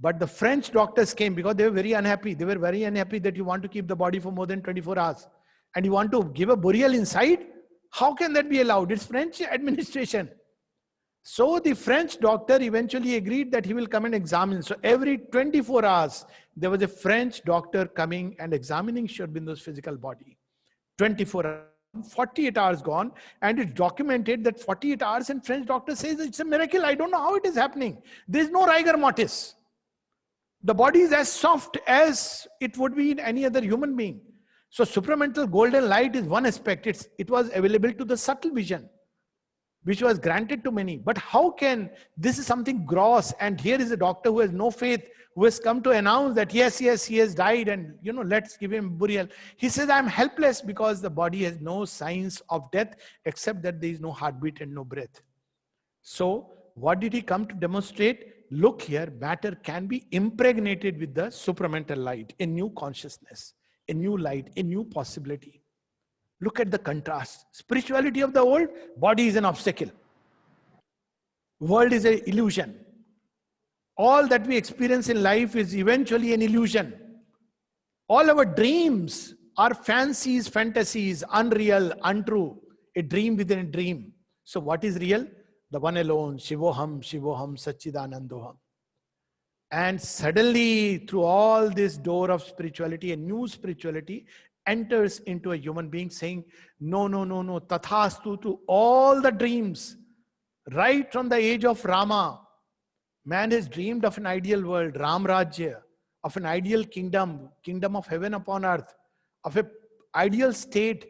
But the French doctors came because they were very unhappy. They were very unhappy that you want to keep the body for more than 24 hours. And you want to give a burial inside? How can that be allowed? It's French administration. So the French doctor eventually agreed that he will come and examine. So every 24 hours, there was a French doctor coming and examining Sri Aurobindo's physical body. 24 hours. 48 hours gone, and it's documented that 48 hours, and French doctor says it's a miracle. I don't know how it is happening. There is no rigor mortis. The body is as soft as it would be in any other human being. So supramental golden light is one aspect. It was available to the subtle vision, which was granted to many. But how can this is something gross, and here is a doctor who has no faith, who has come to announce that yes, he has died, and let's give him burial. He says, I'm helpless because the body has no signs of death except that there is no heartbeat and no breath. So what did he come to demonstrate? Look here, matter can be impregnated with the supramental light, a new consciousness, a new light, a new possibility. Look at the contrast. Spirituality of the old, body is an obstacle. World is an illusion. All that we experience in life is eventually an illusion. All our dreams are fancies, fantasies, unreal, untrue. A dream within a dream. So what is real? The one alone, Shivoham, Shivoham, Satchidanandoham. And suddenly, through all this door of spirituality, a new spirituality enters into a human being saying, no, tathastu, to all the dreams. Right from the age of Rama, man has dreamed of an ideal world, Ram Rajya, of an ideal kingdom, kingdom of heaven upon earth, of an ideal state.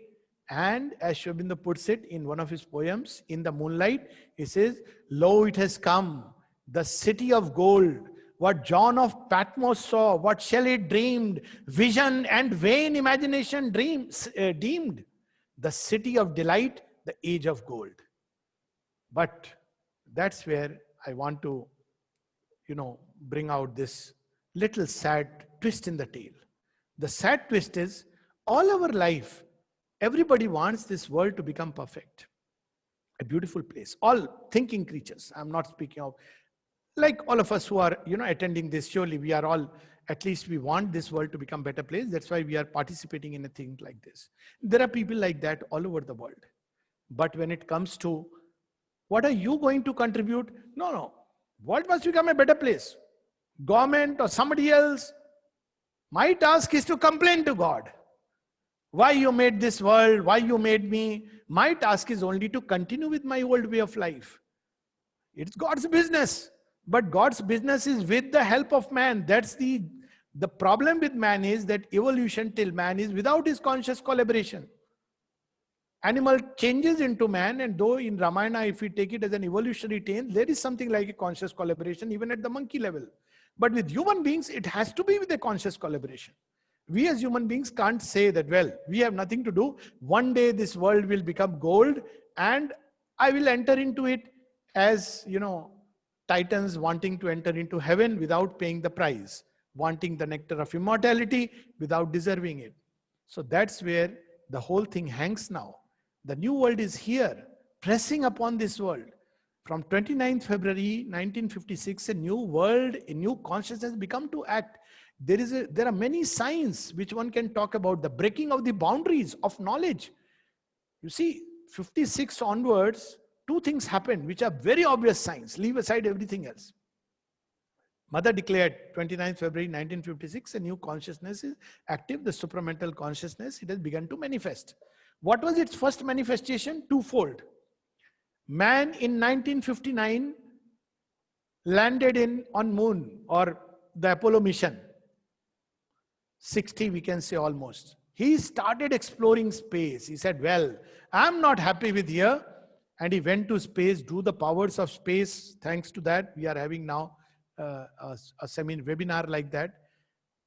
And as Sri Aurobindo puts it in one of his poems, In the Moonlight, he says, lo, it has come, the city of gold. What John of Patmos saw, what Shelley dreamed, vision and vain imagination deemed, the city of delight, the age of gold. But that's where I want to, bring out this little sad twist in the tale. The sad twist is, all our life, everybody wants this world to become perfect. A beautiful place. All thinking creatures. I'm not speaking of, like all of us who are, attending this, surely we are all, at least we want this world to become a better place. That's why we are participating in a thing like this. There are people like that all over the world. But when it comes to, what are you going to contribute? No. World must become a better place. Government or somebody else. My task is to complain to God. Why you made this world? Why you made me? My task is only to continue with my old way of life. It's God's business. But God's business is with the help of man. That's the problem with man is that evolution till man is without his conscious collaboration. Animal changes into man, and though in Ramayana, if we take it as an evolutionary change, there is something like a conscious collaboration even at the monkey level. But with human beings, it has to be with a conscious collaboration. We as human beings can't say that, well, we have nothing to do. One day this world will become gold and I will enter into it as, Titans wanting to enter into heaven without paying the price, wanting the nectar of immortality without deserving it. So that's where the whole thing hangs now. The new world is here, pressing upon this world. From 29th February 1956, a new world, a new consciousness become to act. There are many signs which one can talk about. The breaking of the boundaries of knowledge. You see, 56 onwards, two things happen which are very obvious signs. Leave aside everything else. Mother declared 29th February 1956, a new consciousness is active, the supramental consciousness, it has begun to manifest. What was its first manifestation? Twofold. Man in 1959 landed on moon, or the Apollo mission. 60 we can say almost. He started exploring space. He said, well, I'm not happy with here. And he went to space, drew the powers of space. Thanks to that, we are having now a webinar like that.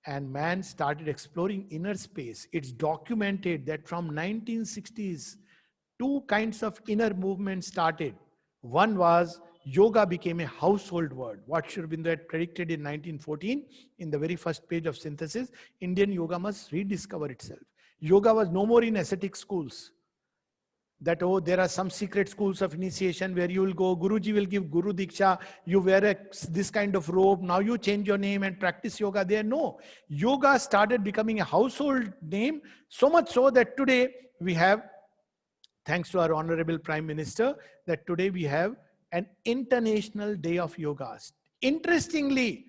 And man started exploring inner space. It's documented that from 1960s, two kinds of inner movements started. One was yoga became a household word. What Sri Aurobindo had predicted in 1914 in the very first page of Synthesis, Indian yoga must rediscover itself. Yoga was no more in ascetic schools. that, oh, there are some secret schools of initiation where you will go, Guruji will give Guru Diksha, you wear this kind of robe, now you change your name and practice yoga there. No, yoga started becoming a household name, so much so that today we have, thanks to our Honorable Prime Minister, that today we have an International Day of Yoga. Interestingly,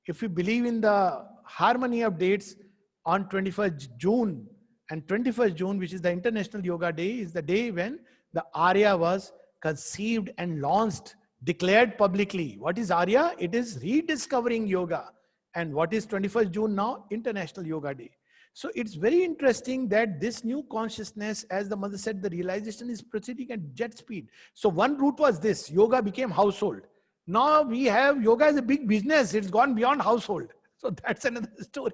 if you believe in the harmony of dates, on 21st June, and 21st June, which is the International Yoga Day, is the day when the Arya was conceived and launched, declared publicly. What is Arya? It is rediscovering yoga. And what is 21st June now? International Yoga Day. So it's very interesting that this new consciousness, as the mother said, the realization is proceeding at jet speed. So one route was this, yoga became household. Now we have yoga as a big business. It's gone beyond household. So that's another story.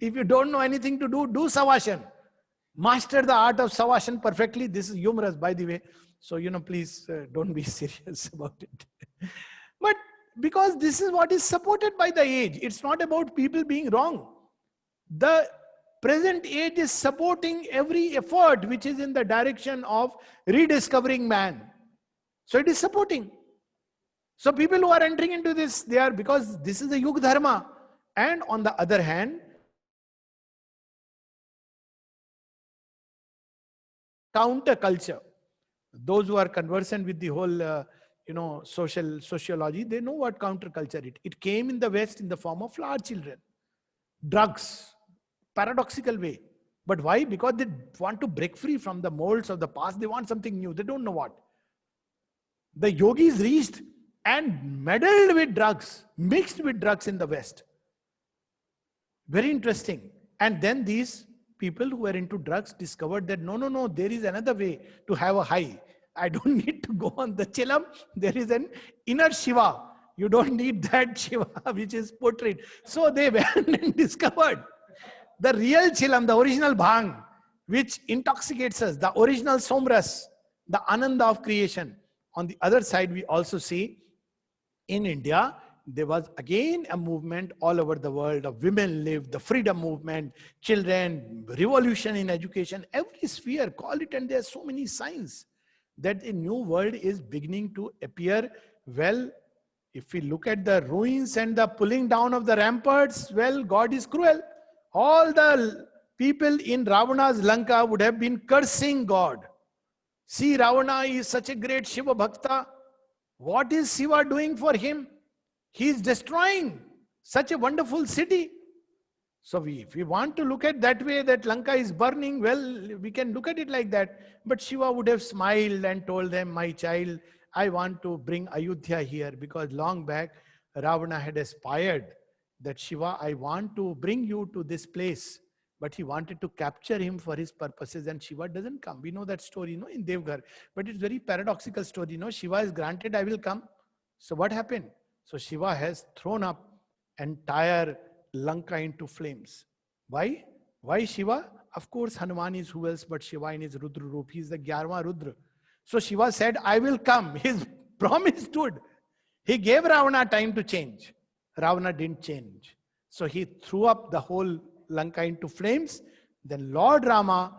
If you don't know anything to do, do Savasana. Master the art of Savasana perfectly. This is humorous, by the way. So, please don't be serious about it. But because this is what is supported by the age. It's not about people being wrong. The present age is supporting every effort which is in the direction of rediscovering man. So it is supporting. So people who are entering into this, they are, because this is the Yuga Dharma. And on the other hand, counterculture. Those who are conversant with the whole, sociology, they know what counterculture is. It came in the West in the form of flower children, drugs, paradoxical way. But why? Because they want to break free from the molds of the past. They want something new. They don't know what. The yogis reached and meddled with drugs, mixed with drugs in the West. Very interesting. And then these people who were into drugs discovered that no, there is another way to have a high. I don't need to go on the chilam. There is an inner Shiva. You don't need that Shiva which is portrayed. So they went and discovered the real chilam, the original bhang, which intoxicates us, the original somras, the ananda of creation. On the other side, we also see in India, there was again a movement all over the world of women live, the freedom movement, children, revolution in education, every sphere, call it, and there are so many signs that a new world is beginning to appear. Well, if we look at the ruins and the pulling down of the ramparts, well, God is cruel. All the people in Ravana's Lanka would have been cursing God. See, Ravana is such a great Shiva Bhakta. What is Shiva doing for him? He is destroying such a wonderful city. So if we want to look at that way, that Lanka is burning, well, we can look at it like that. But Shiva would have smiled and told them, my child, I want to bring Ayodhya here, because long back Ravana had aspired that Shiva, I want to bring you to this place. But he wanted to capture him for his purposes, and Shiva doesn't come. We know that story, in Devghar. But it's very paradoxical story, Shiva is granted, I will come. So what happened? So Shiva has thrown up entire Lanka into flames. Why? Why Shiva? Of course, Hanuman is who else but Shiva in his Rudra Roop. He is the Gyarva Rudra. So Shiva said, I will come. His promise stood. He gave Ravana time to change. Ravana didn't change. So he threw up the whole Lanka into flames. Then Lord Rama,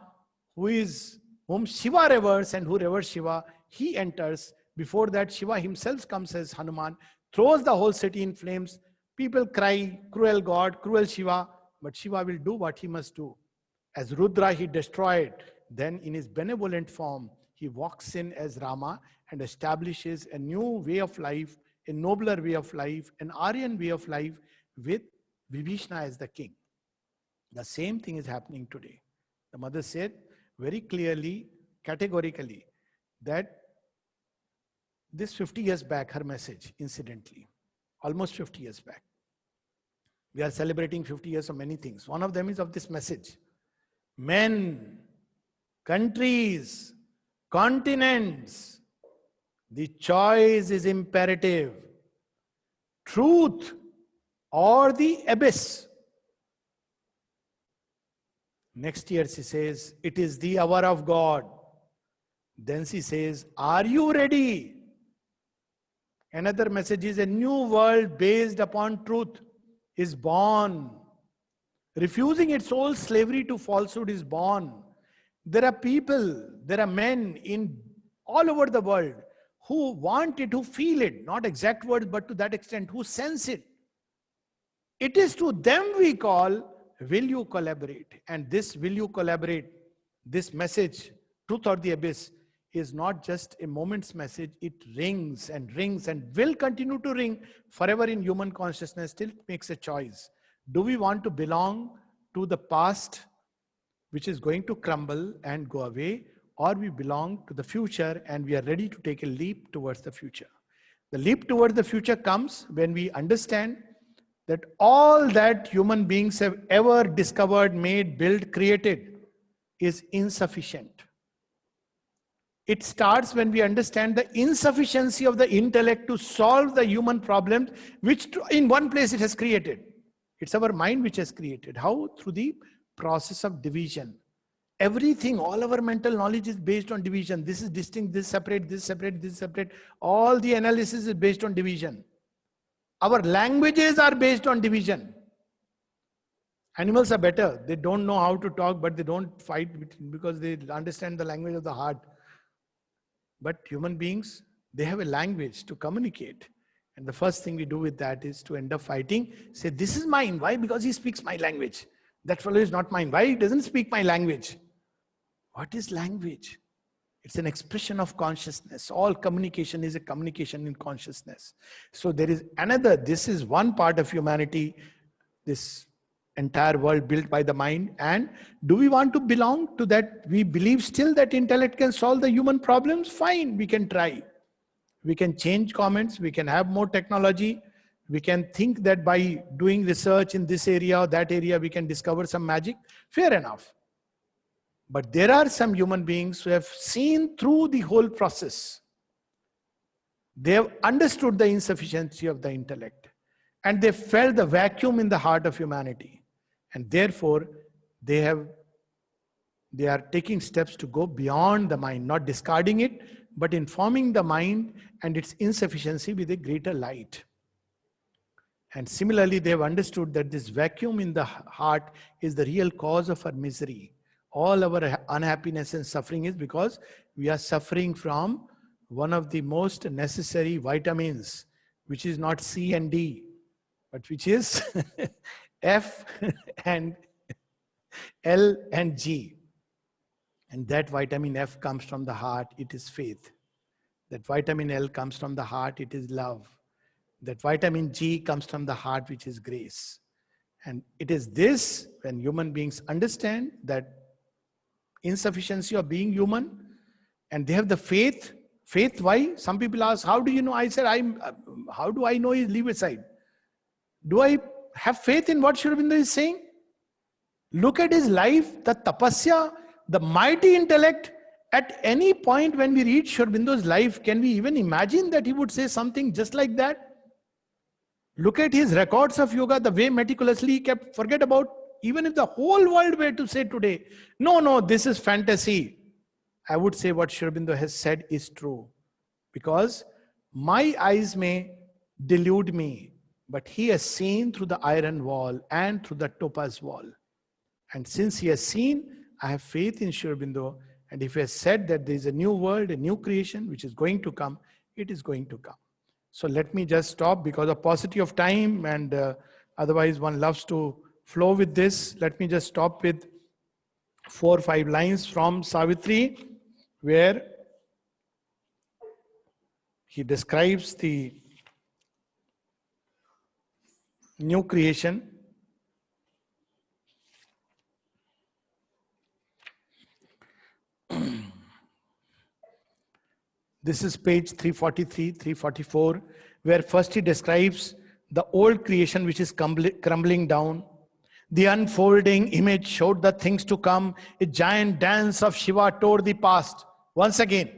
whom Shiva reveres and who reveres Shiva, he enters. Before that, Shiva himself comes as Hanuman, throws the whole city in flames. People cry, cruel God, cruel Shiva. But Shiva will do what he must do. As Rudra, he destroyed. Then in his benevolent form, he walks in as Rama and establishes a new way of life, a nobler way of life, an Aryan way of life, with Vibhishna as the king. The same thing is happening today. The mother said very clearly, categorically, that this 50 years back, her message, incidentally, almost 50 years back. We are celebrating 50 years of many things. One of them is of this message. Men, countries, continents, the choice is imperative. Truth or the abyss. Next year she says, it is the hour of God. Then she says, are you ready? Another message is a new world based upon truth is born. Refusing its old slavery to falsehood is born. There are people, there are men in all over the world who want it, who feel it, not exact words, but to that extent, who sense it. It is to them we call, will you collaborate? And this will you collaborate, this message, truth or the abyss, is not just a moment's message. It rings and will continue to ring forever in human consciousness till it makes a choice. Do we want to belong to the past, which is going to crumble and go away, or we belong to the future and we are ready to take a leap towards the future? The leap towards the future comes when we understand that all that human beings have ever discovered, made, built, created is insufficient. It starts when we understand the insufficiency of the intellect to solve the human problems, which in one place it has created. It's our mind which has created. How? Through the process of division. Everything, all our mental knowledge is based on division. This is distinct, this is separate, this is separate, this is separate. All the analysis is based on division. Our languages are based on division. Animals are better. They don't know how to talk, but they don't fight because they understand the language of the heart. But human beings, they have a language to communicate. And the first thing we do with that is to end up fighting. Say, this is mine. Why? Because he speaks my language. That fellow is not mine. Why? He doesn't speak my language. What is language? It's an expression of consciousness. All communication is a communication in consciousness. So there is another, this is one part of humanity, this entire world built by the mind. And do we want to belong to that? We believe still that intellect can solve the human problems? Fine, we can try. We can change comments, we can have more technology. We can think that by doing research in this area or that area, we can discover some magic. Fair enough. But there are some human beings who have seen through the whole process. They have understood the insufficiency of the intellect. And they felt the vacuum in the heart of humanity. And therefore, they are taking steps to go beyond the mind, not discarding it, but informing the mind and its insufficiency with a greater light. And similarly, they have understood that this vacuum in the heart is the real cause of our misery. All our unhappiness and suffering is because we are suffering from one of the most necessary vitamins, which is not C and D, but which is F and L and G. And that vitamin F comes from the heart, it is faith. That vitamin L comes from the heart, it is love. That vitamin G comes from the heart, which is grace. And it is this, when human beings understand that insufficiency of being human, and they have the faith. Faith, why? Some people ask, how do you know? I said, how do I know? Leave aside. Do I have faith in what Sri Aurobindo is saying? Look at his life, the tapasya, the mighty intellect. At any point when we read Sri Aurobindo's life, can we even imagine that he would say something just like that? Look at his records of yoga, the way meticulously he kept, forget about, even if the whole world were to say today, no, this is fantasy. I would say what Sri Aurobindo has said is true. Because my eyes may delude me, but he has seen through the iron wall and through the topaz wall. And since he has seen, I have faith in Sri Aurobindo. And if he has said that there is a new world, a new creation, which is going to come, it is going to come. So let me just stop because of paucity of time, and otherwise one loves to flow with this. Let me just stop with 4 or 5 lines from Savitri, where he describes the new creation. This is page 343, 344, where first he describes the old creation which is crumbling down. The unfolding image showed the things to come. A giant dance of Shiva toward the past. Once again,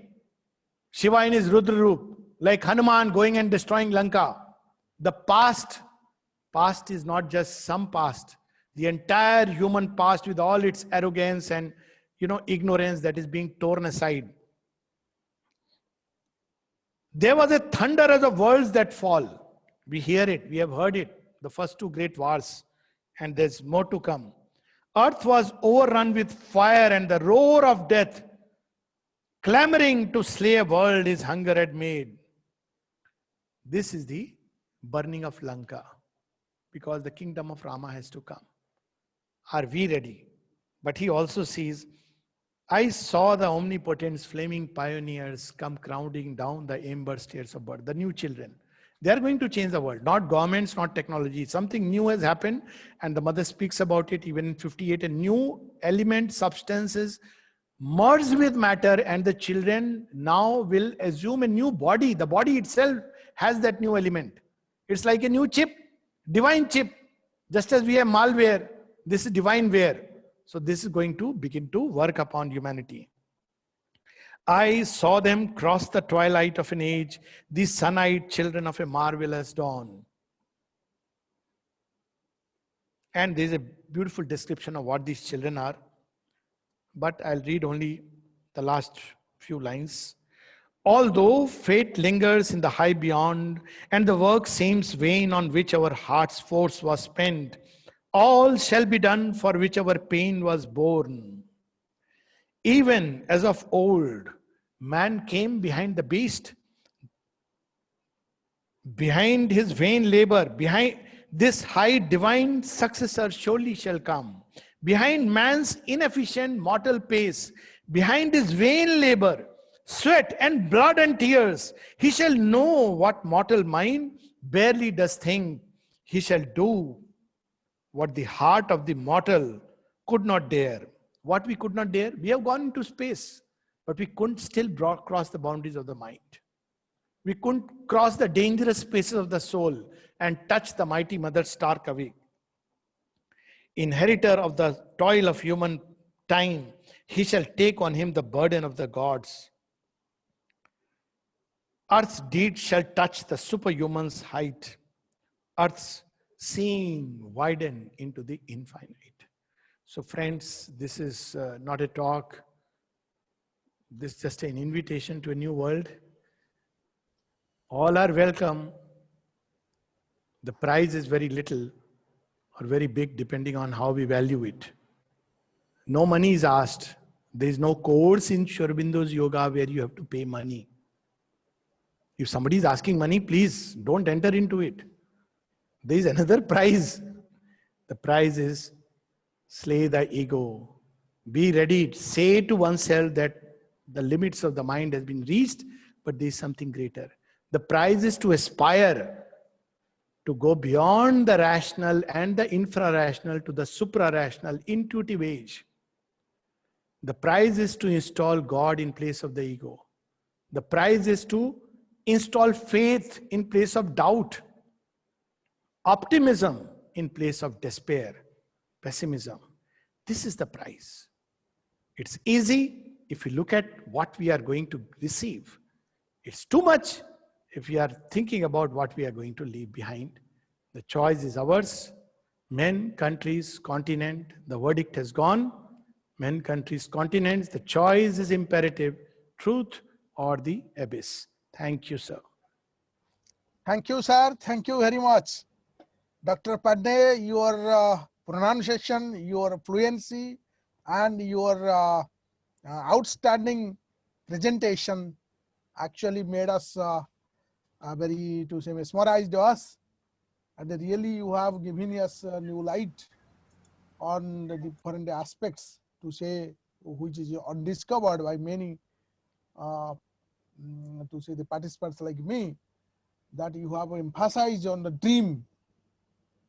Shiva in his Rudra Roop, like Hanuman going and destroying Lanka. The past is not just some past. The entire human past with all its arrogance and ignorance that is being torn aside. There was a thunder as of worlds that fall. We hear it, we have heard it, the first 2 great wars, and there's more to come. Earth was overrun with fire, and the roar of death, clamoring to slay a world his hunger had made. This is the burning of Lanka, because the kingdom of Rama has to come. Are we ready? But he also sees, I saw the omnipotent's flaming pioneers come crowding down the amber stairs of birth, the new children. They are going to change the world, not governments, not technology. Something new has happened, and the mother speaks about it even in 58. A new element, substances merged with matter, and the children now will assume a new body. The body itself has that new element. It's like a new chip, divine chip. Just as we have malware, this is divine ware. So this is going to begin to work upon humanity. I saw them cross the twilight of an age, the sun-eyed children of a marvelous dawn. And there's a beautiful description of what these children are. But I'll read only the last few lines. Although fate lingers in the high beyond, and the work seems vain on which our heart's force was spent, all shall be done for which our pain was born. Even as of old, man came behind the beast, behind his vain labor, behind this high divine successor surely shall come. Behind man's inefficient mortal pace, behind his vain labor, sweat and blood and tears, he shall know what mortal mind barely does think. He shall do what the heart of the mortal could not dare. What we could not dare? We have gone into space, but we couldn't still cross the boundaries of the mind. We couldn't cross the dangerous spaces of the soul and touch the mighty mother stark awake. Inheritor of the toil of human time, he shall take on him the burden of the gods. Earth's deeds shall touch the superhuman's height. Earth's seeing widen into the infinite. So friends, this is not a talk. This is just an invitation to a new world. All are welcome. The prize is very little or very big depending on how we value it. No money is asked. There is no course in Sri Aurobindo's yoga where you have to pay money. If somebody is asking money, please don't enter into it. There is another prize. The prize is slay the ego. Be ready. Say to oneself that the limits of the mind has been reached, but there is something greater. The prize is to aspire to go beyond the rational and the infra-rational to the supra-rational, intuitive age. The prize is to install God in place of the ego. The prize is to install faith in place of doubt. Optimism in place of despair, pessimism. This is the prize. It's easy if you look at what we are going to receive. It's too much if we are thinking about what we are going to leave behind. The choice is ours. Men, countries, continent, the verdict has gone. Men, countries, continents, the choice is imperative. Truth or the abyss. Thank you, sir. Thank you, sir. Thank you very much. Dr. Pandey, your pronunciation, your fluency, and your outstanding presentation actually made us very, to say, mesmerized us. And really you have given us a new light on the different aspects, to say, which is undiscovered by many, to say the participants like me, that you have emphasized on the dream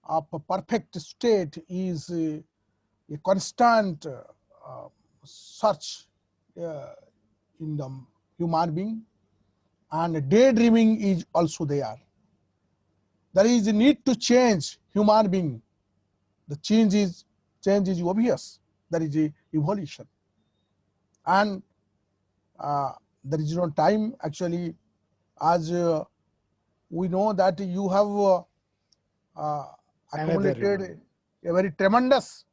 of a perfect state is a constant search in the human being, and daydreaming is also there. There is a need to change human being. The change is obvious. There is a evolution, and there is no time actually, as we know that you have accumulated a very tremendous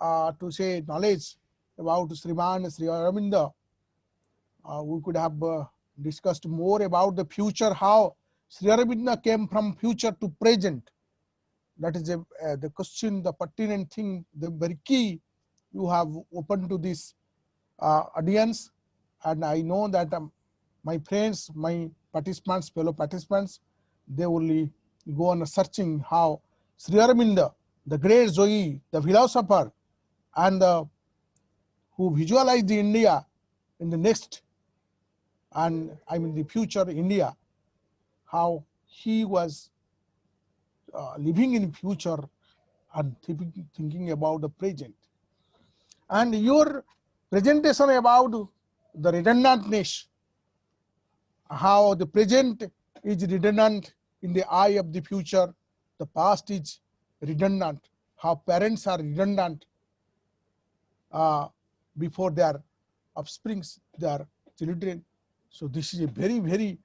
to say knowledge about Sriman Sri Aurobindo. We could have discussed more about the future, how Sri Aurobindo came from future to present, That is the question, the pertinent thing, the very key you have opened to this audience. And I know that my friends, my participants, fellow participants, they will go on searching how Sri Aurobindo, the great Zoe, the philosopher, and who visualized India in the next, and I mean the future India, how he was living in future and thinking about the present. And your presentation about the redundantness, how the present is redundant in the eye of the future, the past is redundant, how parents are redundant before their offsprings, their children. So this is a very, very,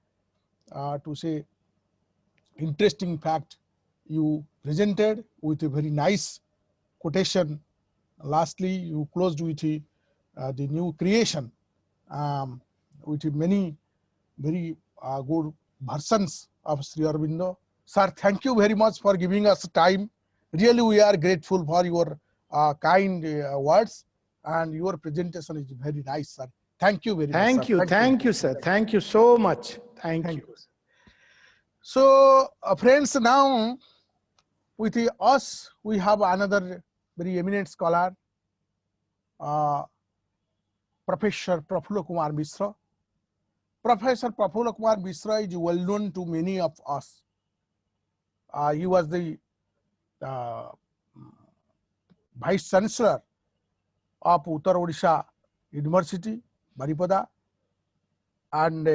to say, interesting fact you presented with a very nice quotation. Lastly, you closed with the new creation with many very good versions of Sri Aurobindo. Sir, thank you very much for giving us time. Really, we are grateful for your kind words, and your presentation is very nice, sir. Thank you very much. Thank Sir. you. Thank you, sir. Thank you so much. Thank you. So, friends, now with us, we have another very eminent scholar, Professor Prafulla Kumar Mishra. Professor Prafulla Kumar Mishra is well known to many of us. He was the Vice Chancellor of Uttar Odisha University, Baripada, and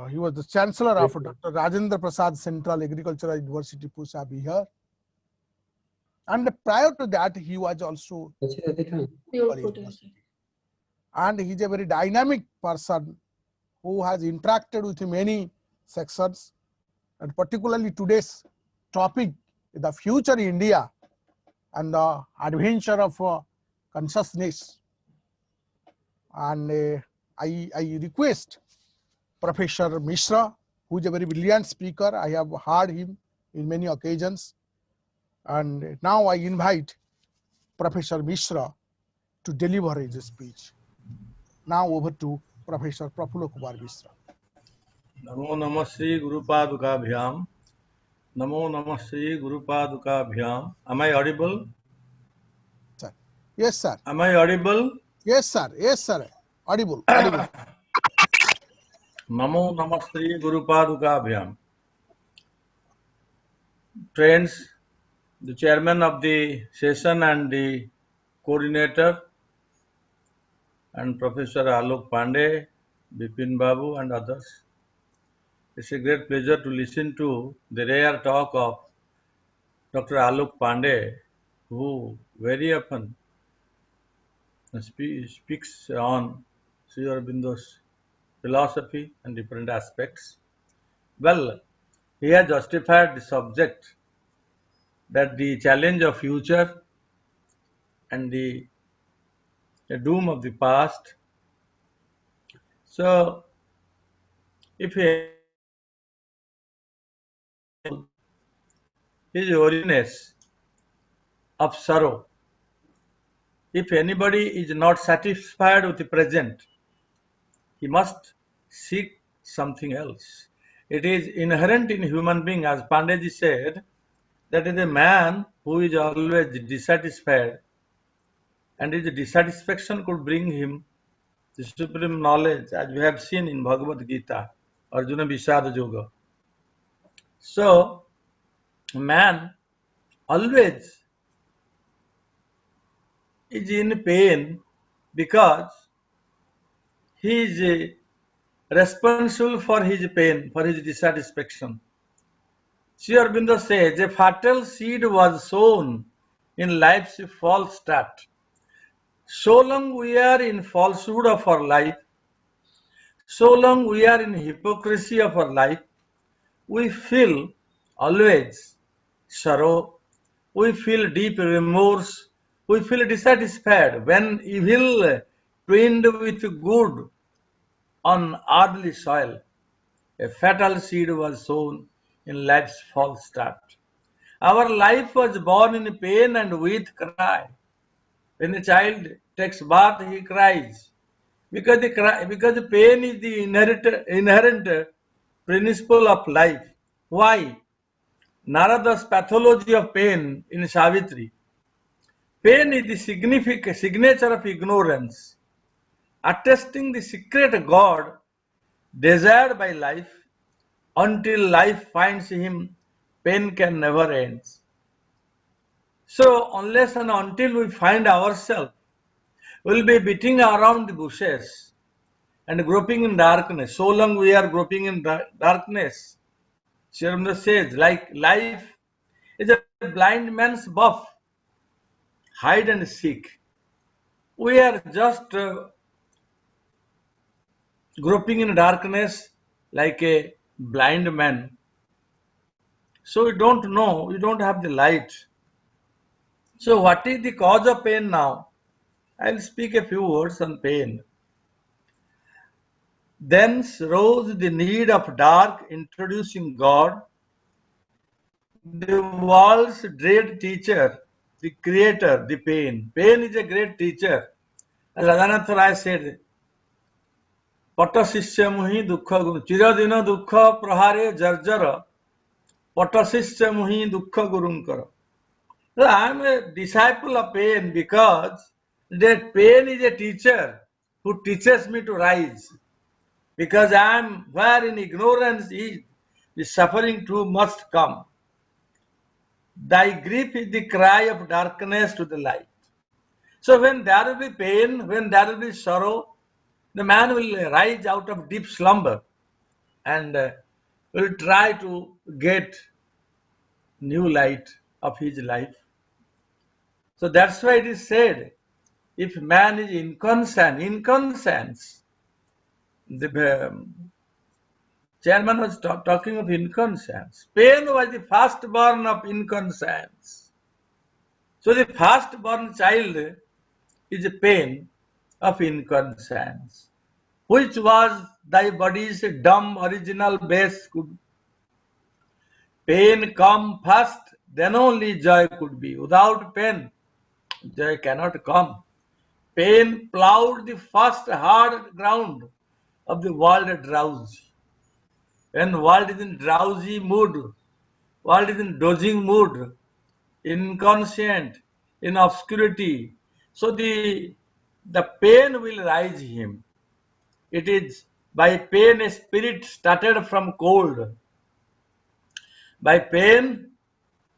he was the Chancellor of Dr. Rajendra Prasad Central Agricultural University, Pusa, Bihar. And prior to that, he was also and he's a very dynamic person who has interacted with many sections, and particularly today's topic, the future India and the adventure of consciousness. And I request Professor Mishra, who is a very brilliant speaker. I have heard him in many occasions. And now I invite Professor Mishra to deliver his speech. Now over to Professor Prafulla Kumar Mishra. नमो नमः Shri गुरुपादुकाभ्याम. Namo Namah Shri Guru Padukabhyam. Am I audible? Sir. Yes, sir. Am I audible? Yes, sir. Yes, sir. Audible. Audible. Namo Namah Shri Guru Padukabhyam. Friends, the chairman of the session and the coordinator and Professor Alok Pandey, Bipin Babu and others. It's a great pleasure to listen to the rare talk of Dr. Alok Pandey, who very often speaks on Sri Aurobindo's philosophy and different aspects. Well, he has justified the subject that the challenge of future and the doom of the past. So, if his origins of sorrow, if anybody is not satisfied with the present, he must seek something else. It is inherent in human being, as Pandeyji said, that is a man who is always dissatisfied, and his dissatisfaction could bring him the supreme knowledge, as we have seen in Bhagavad Gita, Arjuna Vishada Yoga. So, man always is in pain because he is responsible for his pain, for his dissatisfaction. Sri Aurobindo says, a fatal seed was sown in life's false start. So long we are in falsehood of our life, so long we are in hypocrisy of our life, we feel always sorrow, we feel deep remorse, we feel dissatisfied when evil twinned with good on earthly soil. A fatal seed was sown in life's false start. Our life was born in pain and with cry. When a child takes bath, he cries. Because the pain is the inherent principle of life. Why? Narada's pathology of pain in Savitri. Pain is the signature of ignorance, attesting the secret God desired by life. Until life finds him, pain can never end. So unless and until we find ourselves, we'll be beating around the bushes and groping in darkness. So long we are groping in darkness. Sri Aurobindo says, like life is a blind man's buff, hide and seek. We are just groping in darkness like a blind man. So we don't know, we don't have the light. So what is the cause of pain now? I'll speak a few words on pain. Thence rose the need of dark, introducing God, the world's dread teacher, the creator, the pain. Pain is a great teacher. As Radhanath Rai said, Patasishya muhi dukkha guru. Chiradina dukkha prahare jarjara. Patasishya muhi dukkha gurunkara. So I am a disciple of pain because that pain is a teacher who teaches me to rise. Because I am where in ignorance is, the suffering too must come. Thy grief is the cry of darkness to the light. So when there will be pain, when there will be sorrow, the man will rise out of deep slumber and will try to get new light of his life. So that's why it is said, if man is inconscience, the chairman was talking of inconscience. Pain was the firstborn of inconscience. So the firstborn child is a pain of inconscience, which was thy body's dumb original base. Pain come first, then only joy could be. Without pain, joy cannot come. Pain plowed the first hard ground of the world drowsy. When world is in drowsy mood, world is in dozing mood, inconscient, in obscurity. So the pain will rise him. It is by pain a spirit started from cold. By pain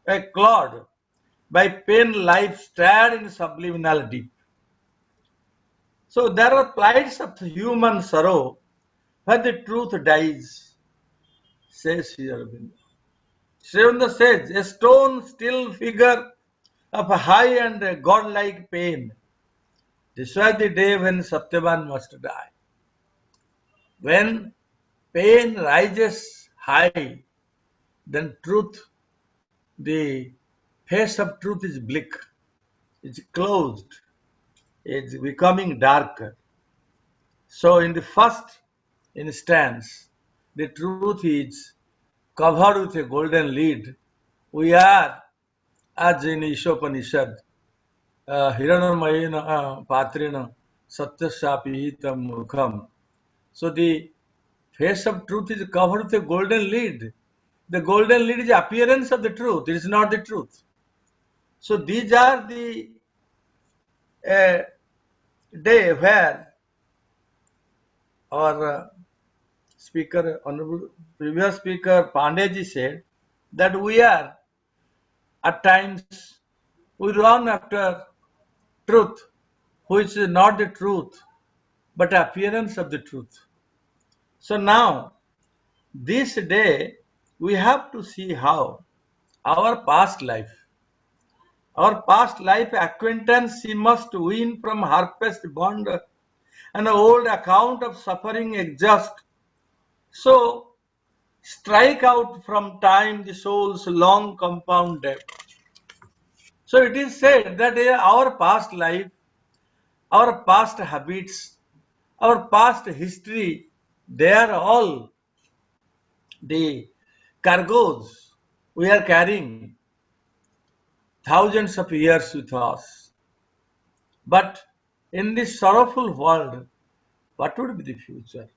a clod. By pain life stirred in subliminal deep. So there are plights of human sorrow where the truth dies, says Sri Aurobindo. Sri Aurobindo says, a stone still figure of a high and godlike pain. This was the day when Satyavan must die. When pain rises high, then truth, the face of truth is bleak, it's closed, it's becoming darker. So in the first instance, the truth is covered with a golden lid. We are, as in Ishopanishad, Hiranmayena Patrina Satyashapihitam Mukham. So the face of truth is covered with a golden lid. The golden lid is the appearance of the truth. It is not the truth. So these are the day where our speaker, honorable previous speaker Pandeyji said that we are at times we run after truth, which is not the truth, but appearance of the truth. So now, this day, we have to see how our past life acquaintance she must win from harpest bond, an old account of suffering exhaust. So, strike out from time the soul's long compound debt. So it is said that our past life, our past habits, our past history, they are all the cargoes we are carrying thousands of years with us. But in this sorrowful world, what would be the future?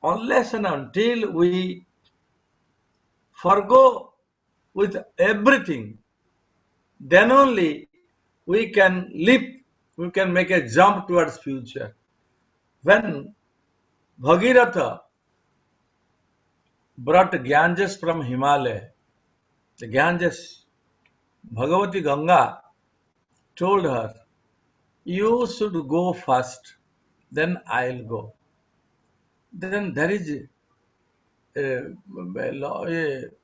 Unless and until we forgo with everything, then only we can leap, we can make a jump towards future. When Bhagiratha brought Ganges from Himalaya, the Ganges, Bhagavati Ganga told her, you should go first, then I'll go. Then there is a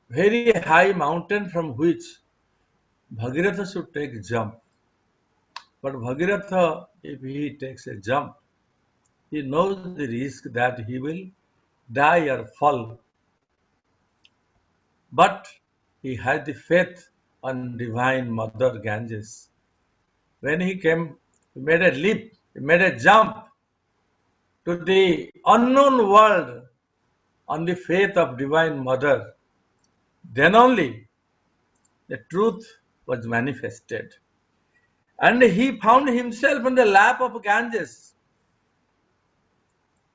very high mountain from which Bhagiratha should take a jump. But Bhagiratha, if he takes a jump, he knows the risk that he will die or fall. But he had the faith on divine Mother Ganges. When he came, he made a leap, he made a jump to the unknown world on the faith of divine Mother. Then only the truth was manifested. And he found himself in the lap of Ganges.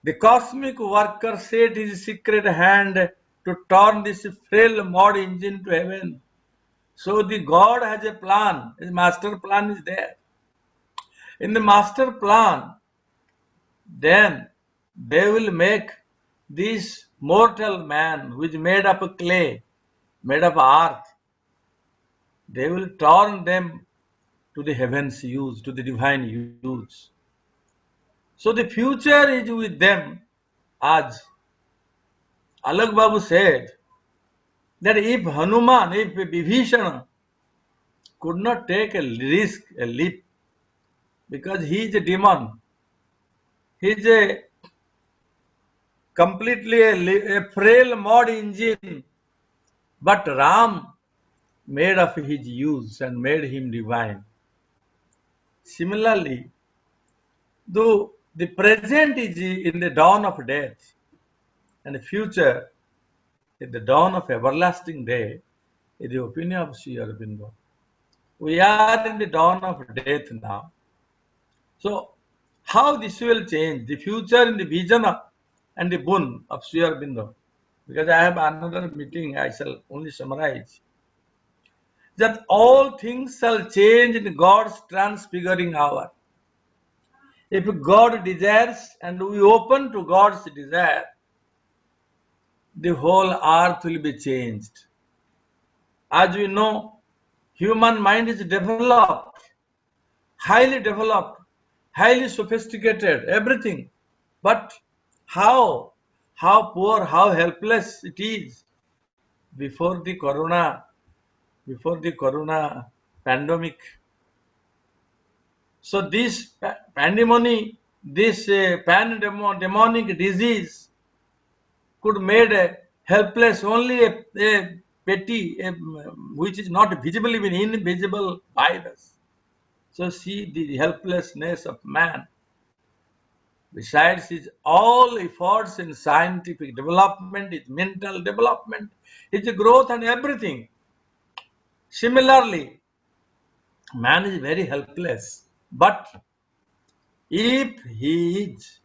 The cosmic worker set his secret hand to turn this frail mud engine to heaven. So the God has a plan. His master plan is there. In the master plan, then they will make this mortal man, who is made of clay, made of earth, they will turn them to the heavens use, to the divine use. So the future is with them, as Alak Babu said, that if Hanuman, if Vibhishana could not take a risk, a leap, because he is a demon, he is a completely a frail mud engine, but Ram made of his use and made him divine. Similarly, though the present is in the dawn of death and the future in the dawn of everlasting day, in the opinion of Sri Aurobindo, we are in the dawn of death now. So, how this will change the future in the vision and the boon of Sri Aurobindo? Because I have another meeting, I shall only summarize. That all things shall change in God's transfiguring hour. If God desires and we open to God's desire, the whole earth will be changed. As we know, human mind is developed, highly sophisticated, everything. But how poor, how helpless it is before the corona pandemic. So this pandemonic, this pandemonic disease could made helpless only a petty, which is not visible, even invisible virus. So see the helplessness of man. Besides his all efforts in scientific development, his mental development, his growth and everything. Similarly, man is very helpless. But if he is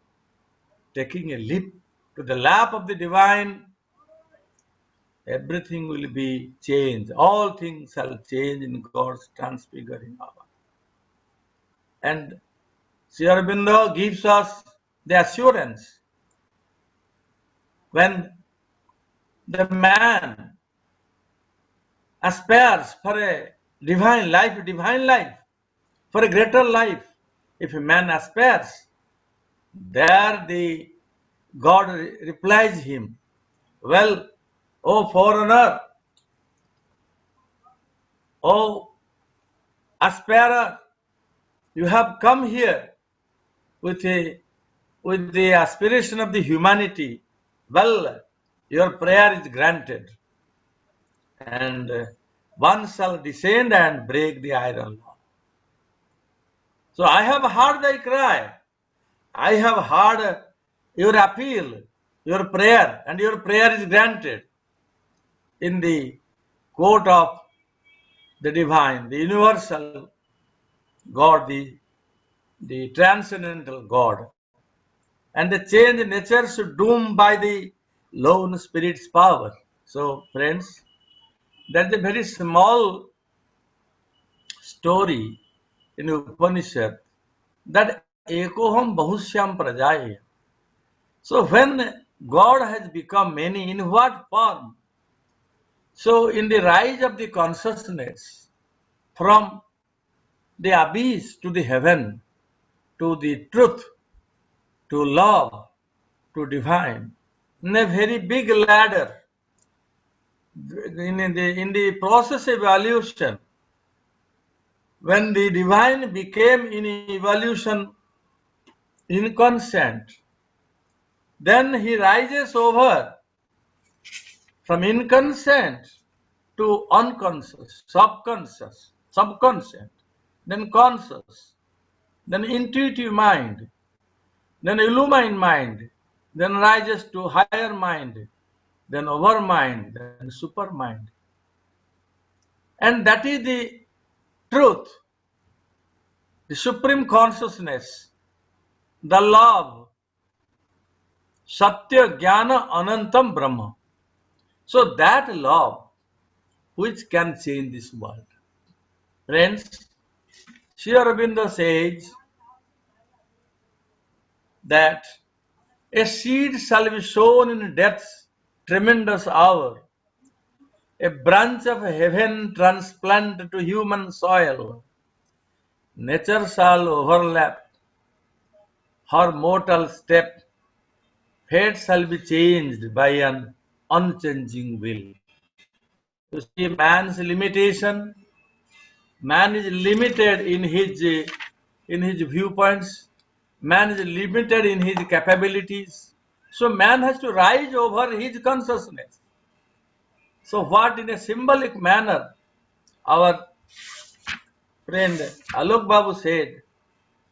taking a leap to the lap of the divine, everything will be changed. All things shall change in God's transfiguring hour. And Sri Aurobindo gives us the assurance when the man aspires for a divine life, for a greater life. If a man aspires, there the God replies him, well, O foreigner, O aspirer, you have come here with the aspiration of the humanity. Well, your prayer is granted, and one shall descend and break the iron law. So I have heard thy cry. I have heard your appeal, your prayer, and your prayer is granted in the court of the divine, the universal God, the transcendental God, and the change natures doomed by the lone spirit's power. So, friends, that's a very small story in Upanishad that ekoham bahusyam prajaya. So when God has become many, in what form? So in the rise of the consciousness from the abyss to the heaven, to the truth, to love, to divine, in a very big ladder, in the process of evolution, when the divine became in evolution inconscient, then he rises over from inconscient to unconscious, subconscious, then conscious, then intuitive mind, then illumined mind, then rises to higher mind, then over mind, then super mind. And that is the truth, the supreme consciousness, the love, Satya Jnana Anantam Brahma. So that love which can change this world. Friends, Sri Aurobindo says that a seed shall be sown in death's tremendous hour, a branch of heaven transplanted to human soil. Nature shall overlap her mortal step, fate shall be changed by an unchanging will. You see, man's limitation, man is limited in his viewpoints, man is limited in his capabilities. So man has to rise over his consciousness. So what in a symbolic manner our friend Alok Babu said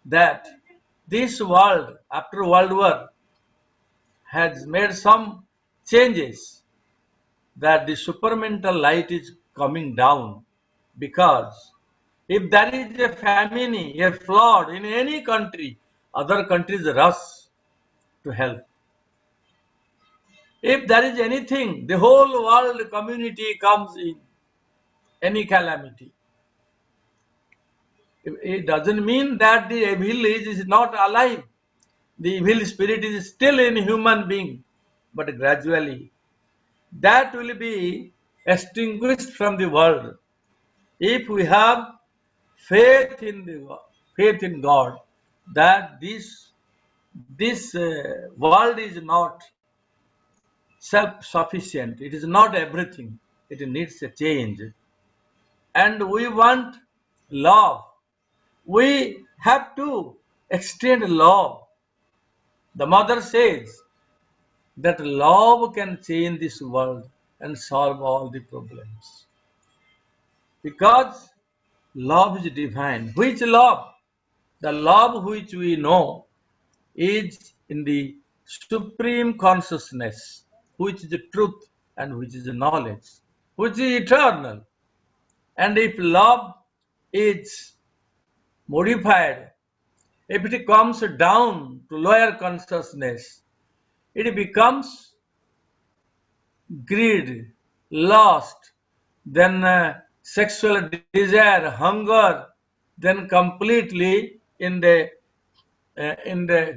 that this world after World War has made some changes, that the supramental light is coming down, because if there is a famine, a flood in any country, other countries rush to help. If there is anything, the whole world community comes in, any calamity. It doesn't mean that the evil is not alive. The evil spirit is still in human being, but gradually that will be extinguished from the world. If we have faith in God, that this world is not self-sufficient. It is not everything. It needs a change. And we want love. We have to extend love. The mother says that love can change this world and solve all the problems. Because love is divine. Which love? The love which we know is in the supreme consciousness, which is the truth and which is the knowledge, which is eternal. And if love is modified, if it comes down to lower consciousness, it becomes greed, lust, then sexual desire, hunger, then completely in the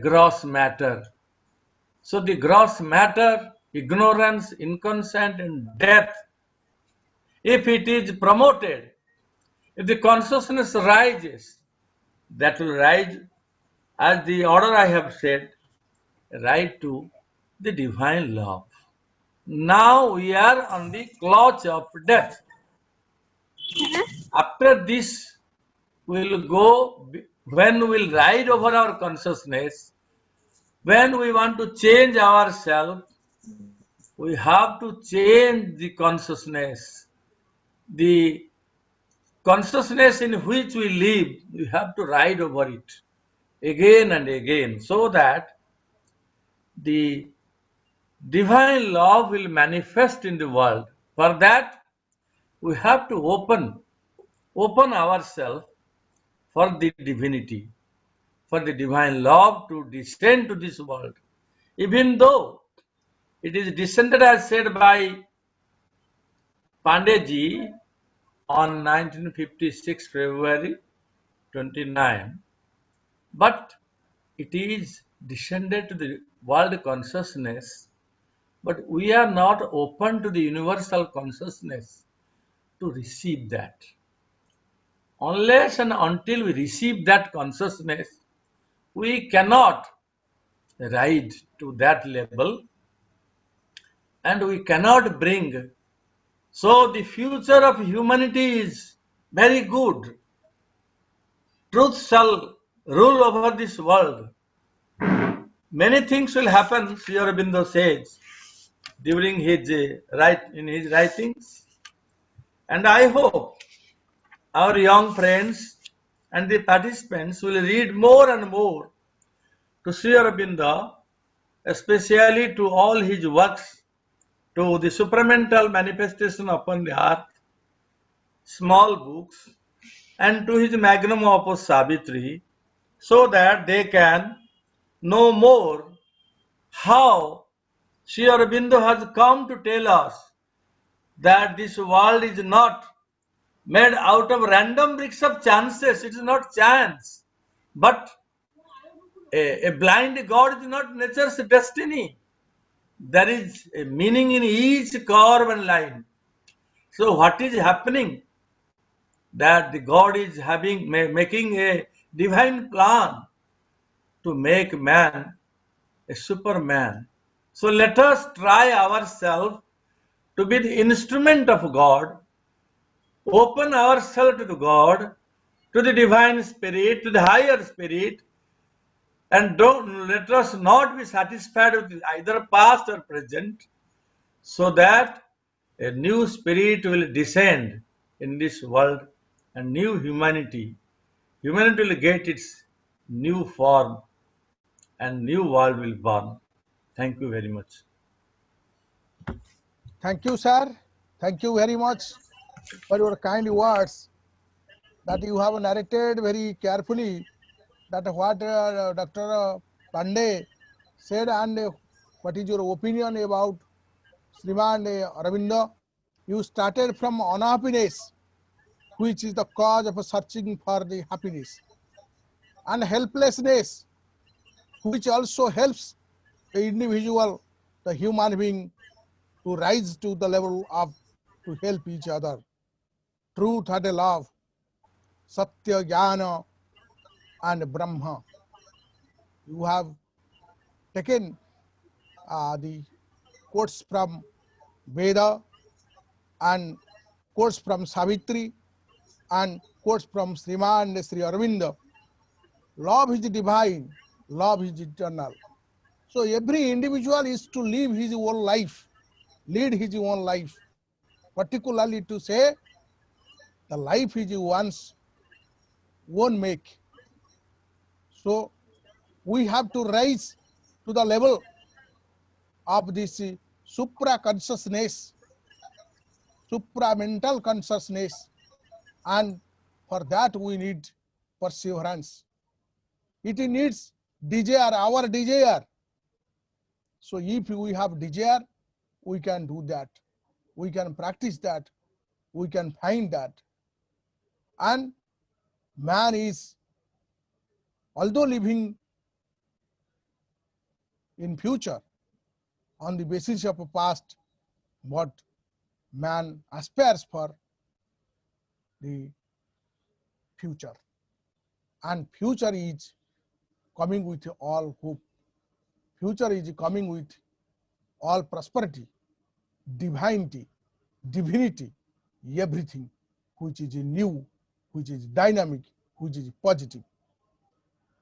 gross matter. So the gross matter, ignorance, inconsent, and death, if it is promoted, if the consciousness rises, that will rise, as the order I have said, right to the divine love. Now we are on the clutch of death. After this, we'll go, when we'll ride over our consciousness, when we want to change ourselves, we have to change the consciousness. The consciousness in which we live, we have to ride over it again and again, so that the divine love will manifest in the world. For that, we have to open open ourselves for the divinity, for the divine love to descend to this world. Even though it is descended as said by Pandeyji on 1956 February 29, but it is descended to the world consciousness, but we are not open to the universal consciousness to receive that. Unless and until we receive that consciousness, we cannot rise to that level and we cannot bring. So the future of humanity is very good. Truth shall rule over this world. Many things will happen, Sri Aurobindo says, during his in his writings. And I hope our young friends and the participants will read more and more to Sri Aurobindo, especially to all his works, to the supramental manifestation upon the earth, small books, and to his magnum opus Savitri, so that they can know more how Sri Aurobindo has come to tell us that this world is not made out of random bricks of chances. It is not chance, but a blind God is not nature's destiny. There is a meaning in each curve and line. So what is happening? That the God is making a divine plan to make man a superman. So let us try ourselves to be the instrument of God, open ourselves to the God, to the divine spirit, to the higher spirit, and don't let us not be satisfied with either past or present, so that a new spirit will descend in this world and new humanity. Humanity will get its new form and new world will born. Thank you very much. Thank you, sir. Thank you very much for your kind words that you have narrated very carefully that what Dr. Pandey said and what is your opinion about Sriman Aurobindo. You started from unhappiness, which is the cause of searching for the happiness, and helplessness, which also helps the individual, the human being, to rise to the level of to help each other. Truth and love, Satya, Jnana, and Brahma. You have taken the quotes from Veda and quotes from Savitri and quotes from Sriman Sri Aurobindo. Love is divine, love is eternal. So every individual is to live his own life, lead his own life, particularly to say the life is one's own make. So we have to rise to the level of this supra consciousness, supra mental consciousness, and for that we need perseverance. It needs desire, our desire. So if we have desire, we can do that. We can practice that. We can find that. And man is, although living in future on the basis of a past, but man aspires for the future. And future is coming with all hope. Future is coming with all prosperity, divinity, divinity, everything which is new, which is dynamic, which is positive.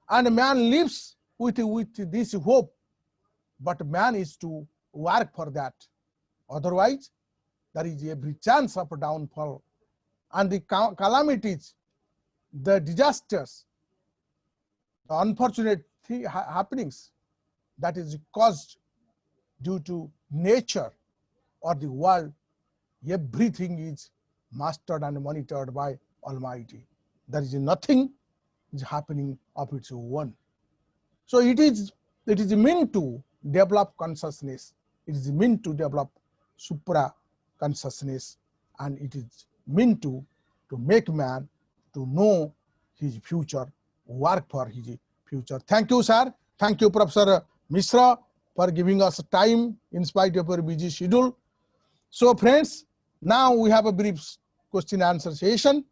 And man lives with this hope, but man is to work for that. Otherwise, there is every chance of downfall. And the calamities, the disasters, the unfortunate happenings that is caused due to nature or the world, everything is mastered and monitored by Almighty. There is nothing is happening of its own. So it is meant to develop consciousness. It is meant to develop supra consciousness, and it is meant to make man to know his future, work for his future. Thank you, sir. Thank you, Professor Mishra, for giving us time in spite of your busy schedule. So friends, now we have a brief question answer session,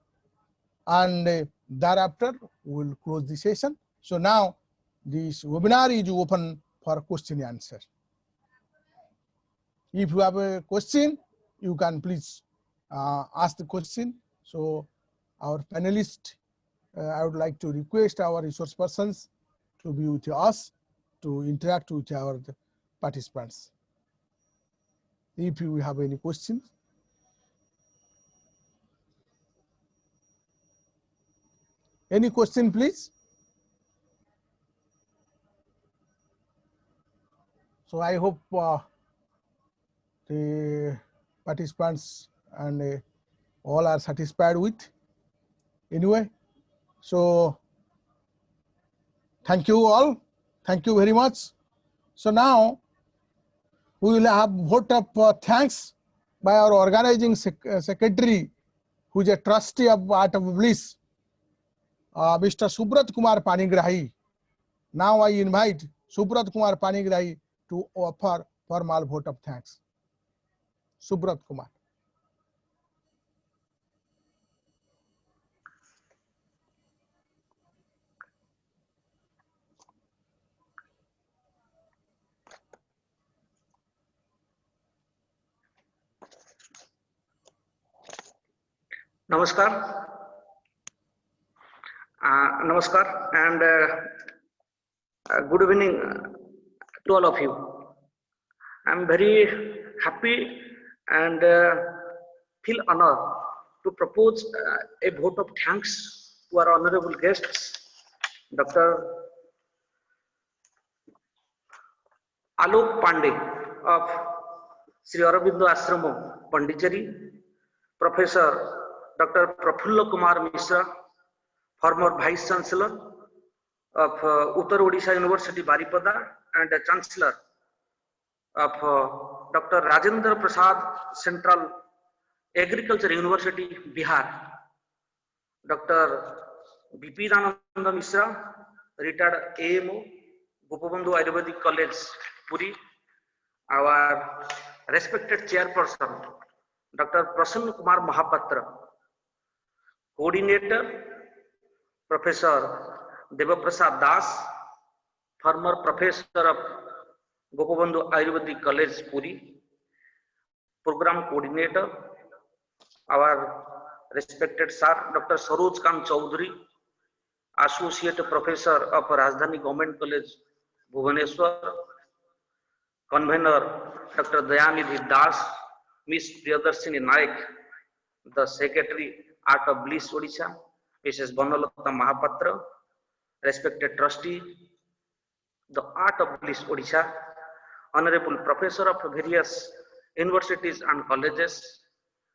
and thereafter we will close the session. So now this webinar is open for question and answer. If you have a question, you can please ask the question. So our panelists, I would like to request our resource persons to be with us to interact with our participants. If you have any questions. Any question, please? So I hope the participants and all are satisfied with. Anyway, so thank you all. Thank you very much. So now we will have vote of thanks by our organizing secretary, who is a trustee of Art of Bliss, Mr. Subrat Kumar Panigrahi. Now I invite Subrat Kumar Panigrahi to offer formal vote of thanks. Subrat Kumar. Namaskar. Namaskar and good evening to all of you. I'm very happy and feel honored to propose a vote of thanks to our honorable guests, Dr. Alok Pandey of Sri Aurobindo Ashram, Pondicherry, Professor Dr. Prafulla Kumar Mishra, former Vice Chancellor of Uttar Odisha University, Baripada, and Chancellor of Dr. Rajendra Prasad Central Agriculture University, Bihar, Dr. B.P. Rananda Mishra, retired AMO, Gopabandhu Ayurvedic College, Puri, our respected chairperson, Dr. Prasanna Kumar Mahapatra, coordinator, Professor Devaprasad Das, former professor of Gopabandhu Ayurvedic College, Puri, program coordinator, our respected sir, Dr. Saroj Kant Chaudhary, associate professor of Rajdhani Government College, Bhubaneswar, convener, Dr. Dayanidhi Das, Miss Priyadarshini Naik, the secretary, Art of Bliss, Odisha, Mrs. Banalata Mahapatra, respected trustee, the Art of Bliss, Odisha, honorable professor of various universities and colleges,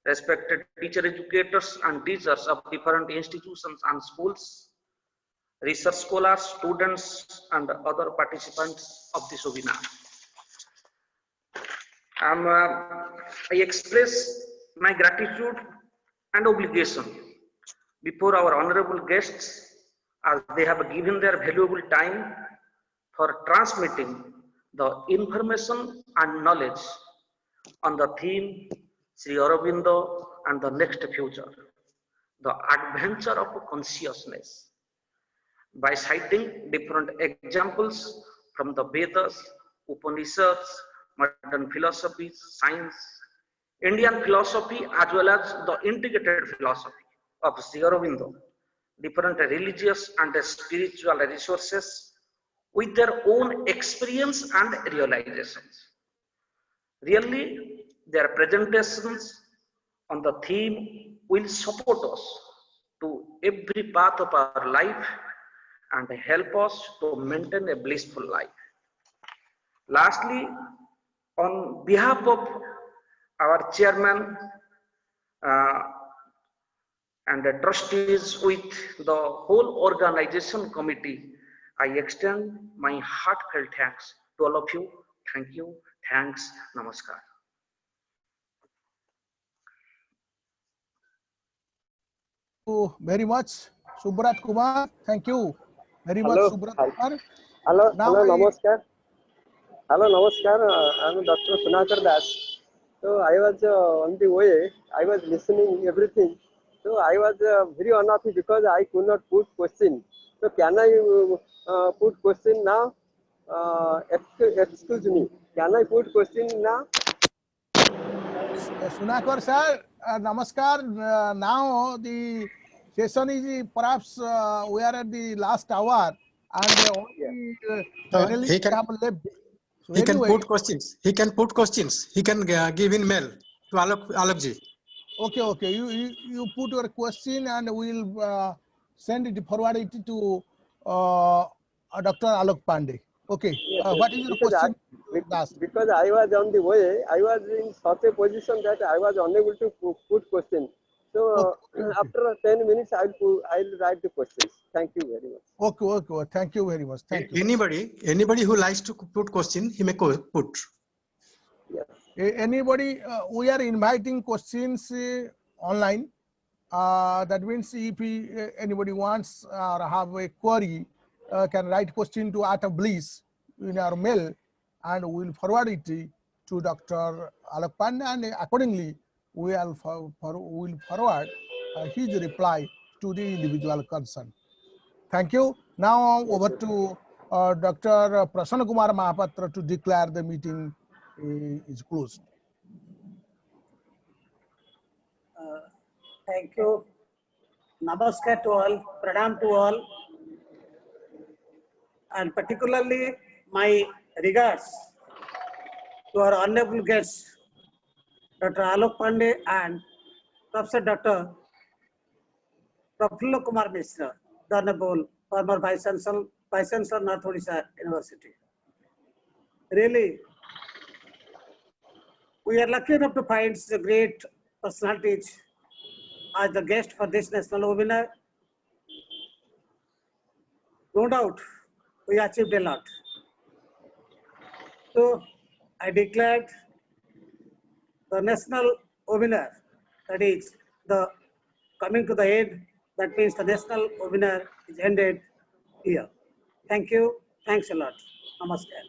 respected teacher educators and teachers of different institutions and schools, research scholars, students, and other participants of this webinar. I express my gratitude and obligation before our honorable guests, as they have given their valuable time for transmitting the information and knowledge on the theme Sri Aurobindo and the next future, the adventure of consciousness, by citing different examples from the Vedas, Upanishads, modern philosophy, science, Indian philosophy, as well as the integrated philosophy of Sri Aurobindo, different religious and spiritual resources with their own experience and realizations. Really, their presentations on the theme will support us to every path of our life and help us to maintain a blissful life. Lastly, on behalf of our chairman and the trustees with the whole organization committee, I extend my heartfelt thanks to all of you. Thank you. Thanks. Namaskar. You very much, Subrat Kumar. Thank you very much, Hello, Subrat hel- Kumar. hello, Now hello, I, namaskar. Hello, namaskar. I'm Dr. Sunakar Das. So I was on the way. I was listening everything. So I was very unhappy because I could not put question. So can I put question now? Excuse me. Can I put question now? Sunakar sir, namaskar. Now the session is perhaps we are at the last hour and Yeah. only So panelists have left. So he can anyway, put questions. He can put questions. He can give in mail to Alokji. okay. You put your question and we'll send it, forward it to Dr. Alok Pandey. Okay. Yes, What is your because question? Das? because I was on the way, I was in such a position that I was unable to put question. So Okay. after 10 minutes, I'll write the questions. Thank you very much. Okay. Thank you very much. Thank you. Anybody who likes to put question, he may put. Yes. Anybody, we are inviting questions online. That means if anybody wants or have a query, can write question to Art of Bliss in our mail, and we'll forward it to Dr. Alok Pandey, and accordingly we'll forward his reply to the individual concerned. Thank you. Now over to Dr. Prasanna Kumar Mahapatra to declare the meeting is closed. Thank you. Namaskar to all, pranam to all, and particularly my regards to our honorable guests, Dr. Alok Pandey and Professor Dr. Prafulla Kumar Mishra, the Honorable former Vice Chancellor, North Odisha University. Really, we are lucky enough to find the great personalities as the guest for this national webinar. No doubt, we achieved a lot. So, I declared the national webinar, that is the coming to the end, that means the national webinar is ended here. Thank you. Thanks a lot. Namaskar.